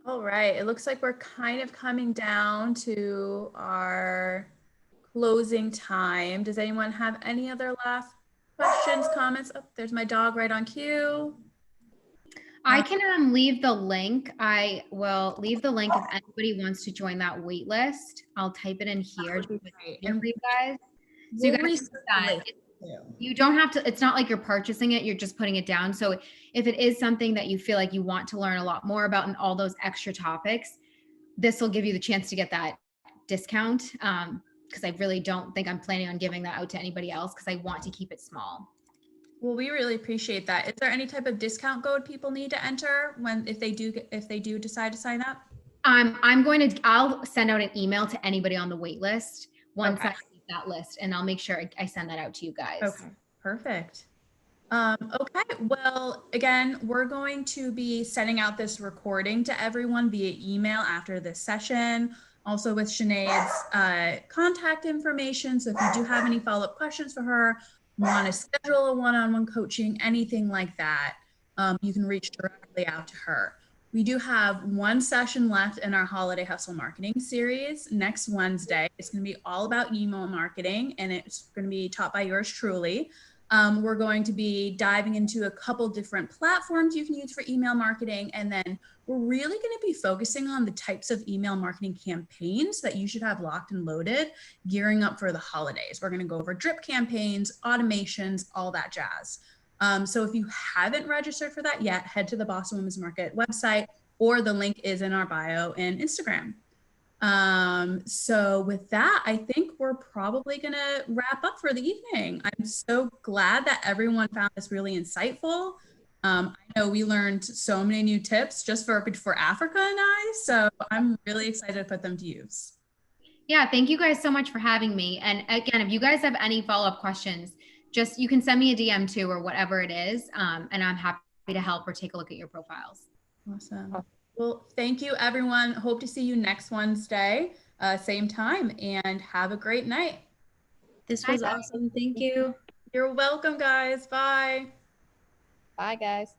Speaker 2: All right, it looks like we're kind of coming down to our closing time. Does anyone have any other last questions, comments? Oh, there's my dog right on cue.
Speaker 1: I can leave the link. I will leave the link if anybody wants to join that wait list. I'll type it in here
Speaker 2: That would be great.
Speaker 1: for you guys. So
Speaker 2: We'll
Speaker 1: you guys
Speaker 2: resend
Speaker 1: that.
Speaker 2: the link.
Speaker 1: You don't have to, it's not like you're purchasing it, you're just putting it down. So if it is something that you feel like you want to learn a lot more about and all those extra topics, this will give you the chance to get that discount. Because I really don't think I'm planning on giving that out to anybody else because I want to keep it small.
Speaker 2: Well, we really appreciate that. Is there any type of discount code people need to enter if they do decide to sign up?
Speaker 1: I'll send out an email to anybody on the wait list once
Speaker 2: Okay.
Speaker 1: I get that list, and I'll make sure I send that out to you guys.
Speaker 2: Okay, perfect. Okay, well, again, we're going to be sending out this recording to everyone via email after this session, also with Sinead's contact information. So if you do have any follow-up questions for her, want to schedule a one-on-one coaching, anything like that, you can reach directly out to her. We do have one session left in our Holiday Hustle Marketing series next Wednesday. It's going to be all about email marketing, and it's going to be taught by yours truly. We're going to be diving into a couple different platforms you can use for email marketing. And then we're really going to be focusing on the types of email marketing campaigns that you should have locked and loaded, gearing up for the holidays. We're going to go over drip campaigns, automations, all that jazz. So if you haven't registered for that yet, head to the Boston Women's Market website, or the link is in our bio and Instagram. So with that, I think we're probably going to wrap up for the evening. I'm so glad that everyone found this really insightful. I know we learned so many new tips just for Africa and I, so I'm really excited to put them to use.
Speaker 1: Yeah, thank you guys so much for having me. And again, if you guys have any follow-up questions, just you can send me a DM too, or whatever it is. And I'm happy to help or take a look at your profiles.
Speaker 2: Awesome. Well, thank you, everyone. Hope to see you next Wednesday, same time, and have a great night.
Speaker 4: This was awesome. Thank you.
Speaker 2: You're welcome, guys. Bye.
Speaker 5: Bye, guys.